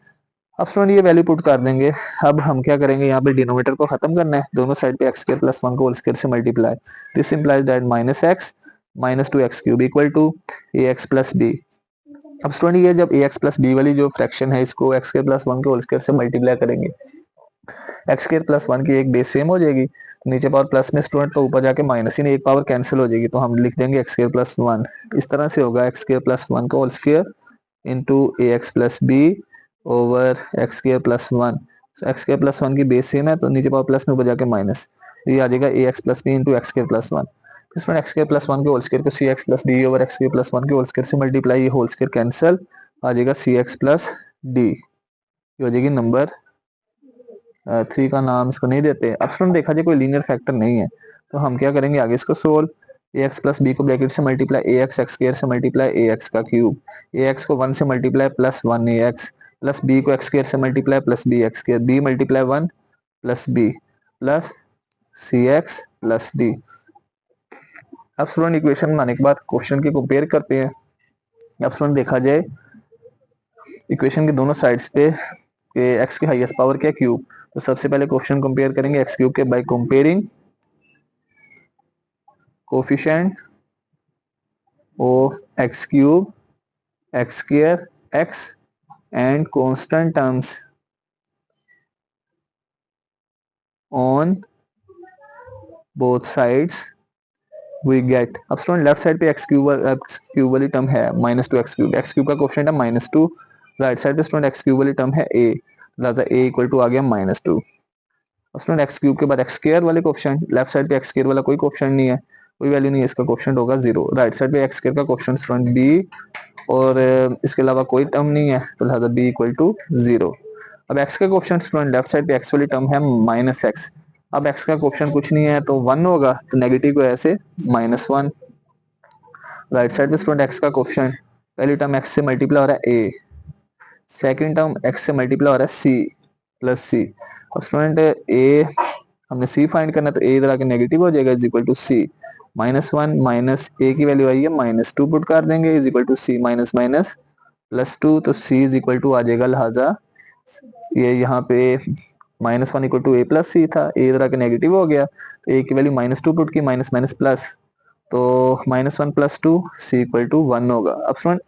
अब स्टूडेंट ये वैल्यू पुट कर देंगे। अब हम क्या करेंगे, यहाँ पे डिनोमिनेटर को खत्म करना है, दोनों साइड पे एक्स स्क्वायर प्लस 1 को होल स्क्वायर से multiply, this implies that minus x minus 2 x cube equal to A x plus B. अब स्टूडेंट ये जब ए एक्स प्लस बी वाली जो फ्रैक्शन है इसको एक्स स्क्वायर प्लस 1 के होल स्क्वायर से मल्टीप्लाई करेंगे, एक्स स्क्वायर प्लस 1 की एक बेस सेम हो जाएगी, नीचे पावर प्लस में स्टूडेंट तो ऊपर जाके माइनस ही नहीं, एक पावर कैंसिल हो जाएगी, तो हम लिख देंगे एक्स स्क्वायर प्लस 1। इस तरह से होगा एक्स स्क्वायर प्लस 1 का whole square into a x plus b over x square plus 1। X square plus 1 की बेस सेम है तो नीचे पावर प्लस में ऊपर जाके माइनस, ये आ जाएगा a x plus b into x square plus 1। इसमें एक्स स्क्वायर प्लस 1 के होल स्क्वायर को c x plus d over x square plus 1 के होल स्क्वायर से मल्टीप्लाई, ये होल स्क्वायर कैंसिल, आ जाएगा सी एक्स प्लस डी, ये हो जाएगी नंबर 3 का नाम इसको नहीं देते। अब स्टूडेंट देखा जाए कोई लीनियर फैक्टर नहीं है तो हम क्या करेंगे आगे इसको solve, a x plus b को ब्रैकेट से multiply a x x square से मल्टीप्लाई ए एक्स का क्यूब, ए एक्स को 1 से multiply plus 1 a x plus b को एक्स स्क्वायर से multiply plus b x square, b multiply 1 plus b plus c x plus d. अब स्टूडेंट इक्वेशन बनाने के बाद क्वेश्चन की कंपेयर करते हैं। अब स्टूडेंट देखा जाए इक्वेशन के दोनों साइड्स पे एक्स की हाईएस्ट पावर क्या है क्यूब, तो सबसे पहले क्वेश्चन कंपेयर करेंगे एक्स क्यूब के by comparing coefficient of x cube x square x and constant terms on both sides we get. अब स्टूडेंट लेफ्ट साइड पे एक्स क्यूब वाली टर्म है माइनस टू एक्स क्यूब का कोफिशिएंट है माइनस टू, राइट साइड पे स्टूडेंट एक्स क्यूब वाली टर्म है ए, लिहाजा ए इक्वल टू आ गया माइनस टू। अब स्टूडेंट एक्स क्यूब के बाद एक्स स्क्वायर वाले कोफिशिएंट, लेफ्ट साइड पे एक्स स्क्वायर वाला कोई कोफिशिएंट नहीं है, कोई वैल्यू नहीं है, इसका कोफिशिएंट होगा 0, राइट साइड पे एक्स स्क्वायर का कोफिशिएंट स्टूडेंट बी और इसके अलावा कोई टर्म नहीं है तो लिहाजा बी इक्वल टू 0। अब एक्स का कोफिशिएंट स्टूडेंट लेफ्ट साइड पे एक्स वाली टर्म है माइनस एक्स, अब एक्स का कोफिशिएंट कुछ नहीं है तो 1 होगा, तो नेगेटिव को ऐसे -1, राइट साइड पे स्टूडेंट एक्स का कोफिशिएंट, पहली टर्म एक्स से मल्टीप्लाई हो रहा है ए, सेकंड टर्म एक्स से मल्टीप्लाई हो रहा है सी प्लस सी। अब स्टूडेंट ए हमने सी फाइंड करना है तो ए इधर आके नेगेटिव हो जाएगा is equal to c, -1 minus a की वैल्यू आई है -2 पुट कर देंगे is equal to c minus minus plus 2, तो सी इज इक्वल टू आ जाएगा, लिहाजा ये यहाँ पे -1 equal to a plus c था, ए इधर आके नेगेटिव हो गया तो ए की वैल्यू -2 पुट की माइनस माइनस प्लस, तो -1 प्लस 2 सी इक्वल टू 1 होगा। अब स्टूडेंट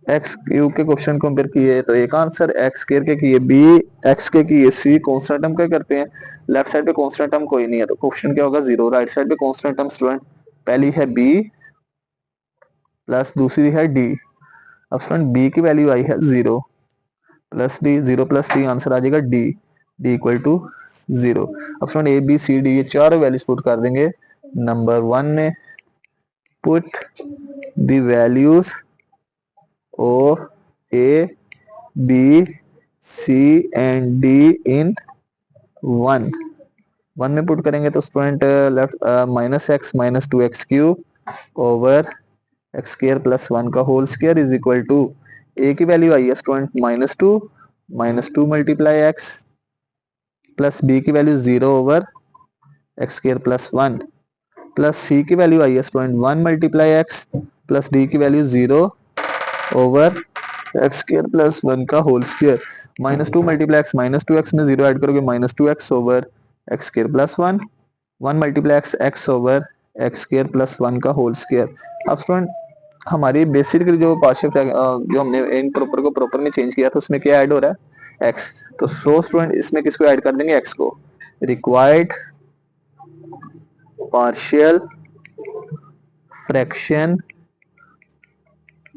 एक्स क्यूब के क्वेश्चन कंपेयर किए तो एक आंसर, एक्स स्क्वायर के किए बी, एक्स के किए सी, कांस्टेंट टर्म क्या करते हैं, लेफ्ट साइड पे कांस्टेंट टर्म कोई नहीं है तो क्वेश्चन क्या होगा 0, राइट साइड पे कांस्टेंट टर्म स्टूडेंट पहली है बी प्लस दूसरी है डी। अब स्टूडेंट बी की वैल्यू आई है 0 plus d, 0 plus d answer आ जाएगा डी, डी इक्वल टू 0। अब student a b c d ये चारों वैल्यूज पुट कर देंगे, नंबर 1 में put the values of A, B, C and D in 1 में पुट करेंगे तो student left minus x minus 2 x cube over x square plus 1 का whole square is equal to, a की वैल्यू आई है student -2 multiply x plus B की value 0 over x square plus 1 plus सी की वैल्यू आई है student 1 multiply x plus d की value 0 over x square plus 1 का whole square, -2 multiply x -2x में 0 ऐड करोगे -2x over x square plus 1, 1 multiply x over x square plus 1 का होल स्क्वायर। अब स्टूडेंट हमारी बेसिक जो पार्शियल जो हमने इन प्रॉपर को प्रॉपर में चेंज किया था उसमें क्या ऐड हो रहा है x, तो सो स्टूडेंट इसमें किसको ऐड कर देंगे x को, required partial fraction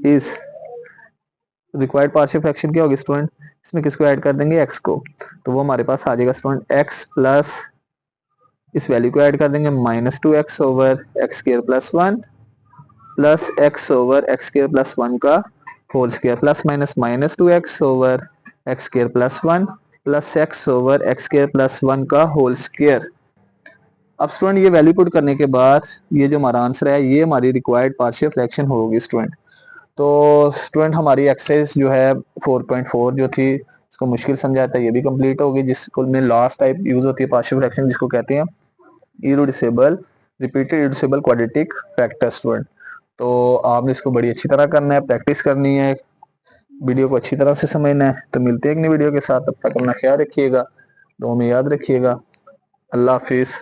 is, required partial fraction क्या होगी स्टूडेंट, इसमें किसको ऐड कर देंगे x को, तो वो हमारे पास आ जाएगा स्टूडेंट x प्लस इस वैल्यू को ऐड कर देंगे -2x over x square plus 1 plus x over x square plus 1 का whole square plus minus -2x over X square plus 1 plus X over X square plus 1 का होल स्क्र। अब स्टूडेंट ये वैल्यू पुट करने के बाद ये जो हमारा आंसर है ये हमारी रिक्वायर्ड पार्शियल फ्रैक्शन होगी स्टूडेंट। तो स्टूडेंट हमारी एक्सरसाइज जो है 4.4 जो थी इसको मुश्किल समझाता है ये भी कंप्लीट होगी, जिसको में लास्ट टाइप यूज होती है पार्शियल फ्रैक्शन जिसको कहते हैं irreducible repeated irreducible quadratic factor student. तो आपने इसको बड़ी अच्छी तरह करना है, प्रैक्टिस करनी है, वीडियो को अच्छी तरह से समझना है। तो मिलते हैं एक नई वीडियो के साथ, तब तक अपना ख्याल रखिएगा, तो हमें याद रखिएगा। अल्लाह हाफिज।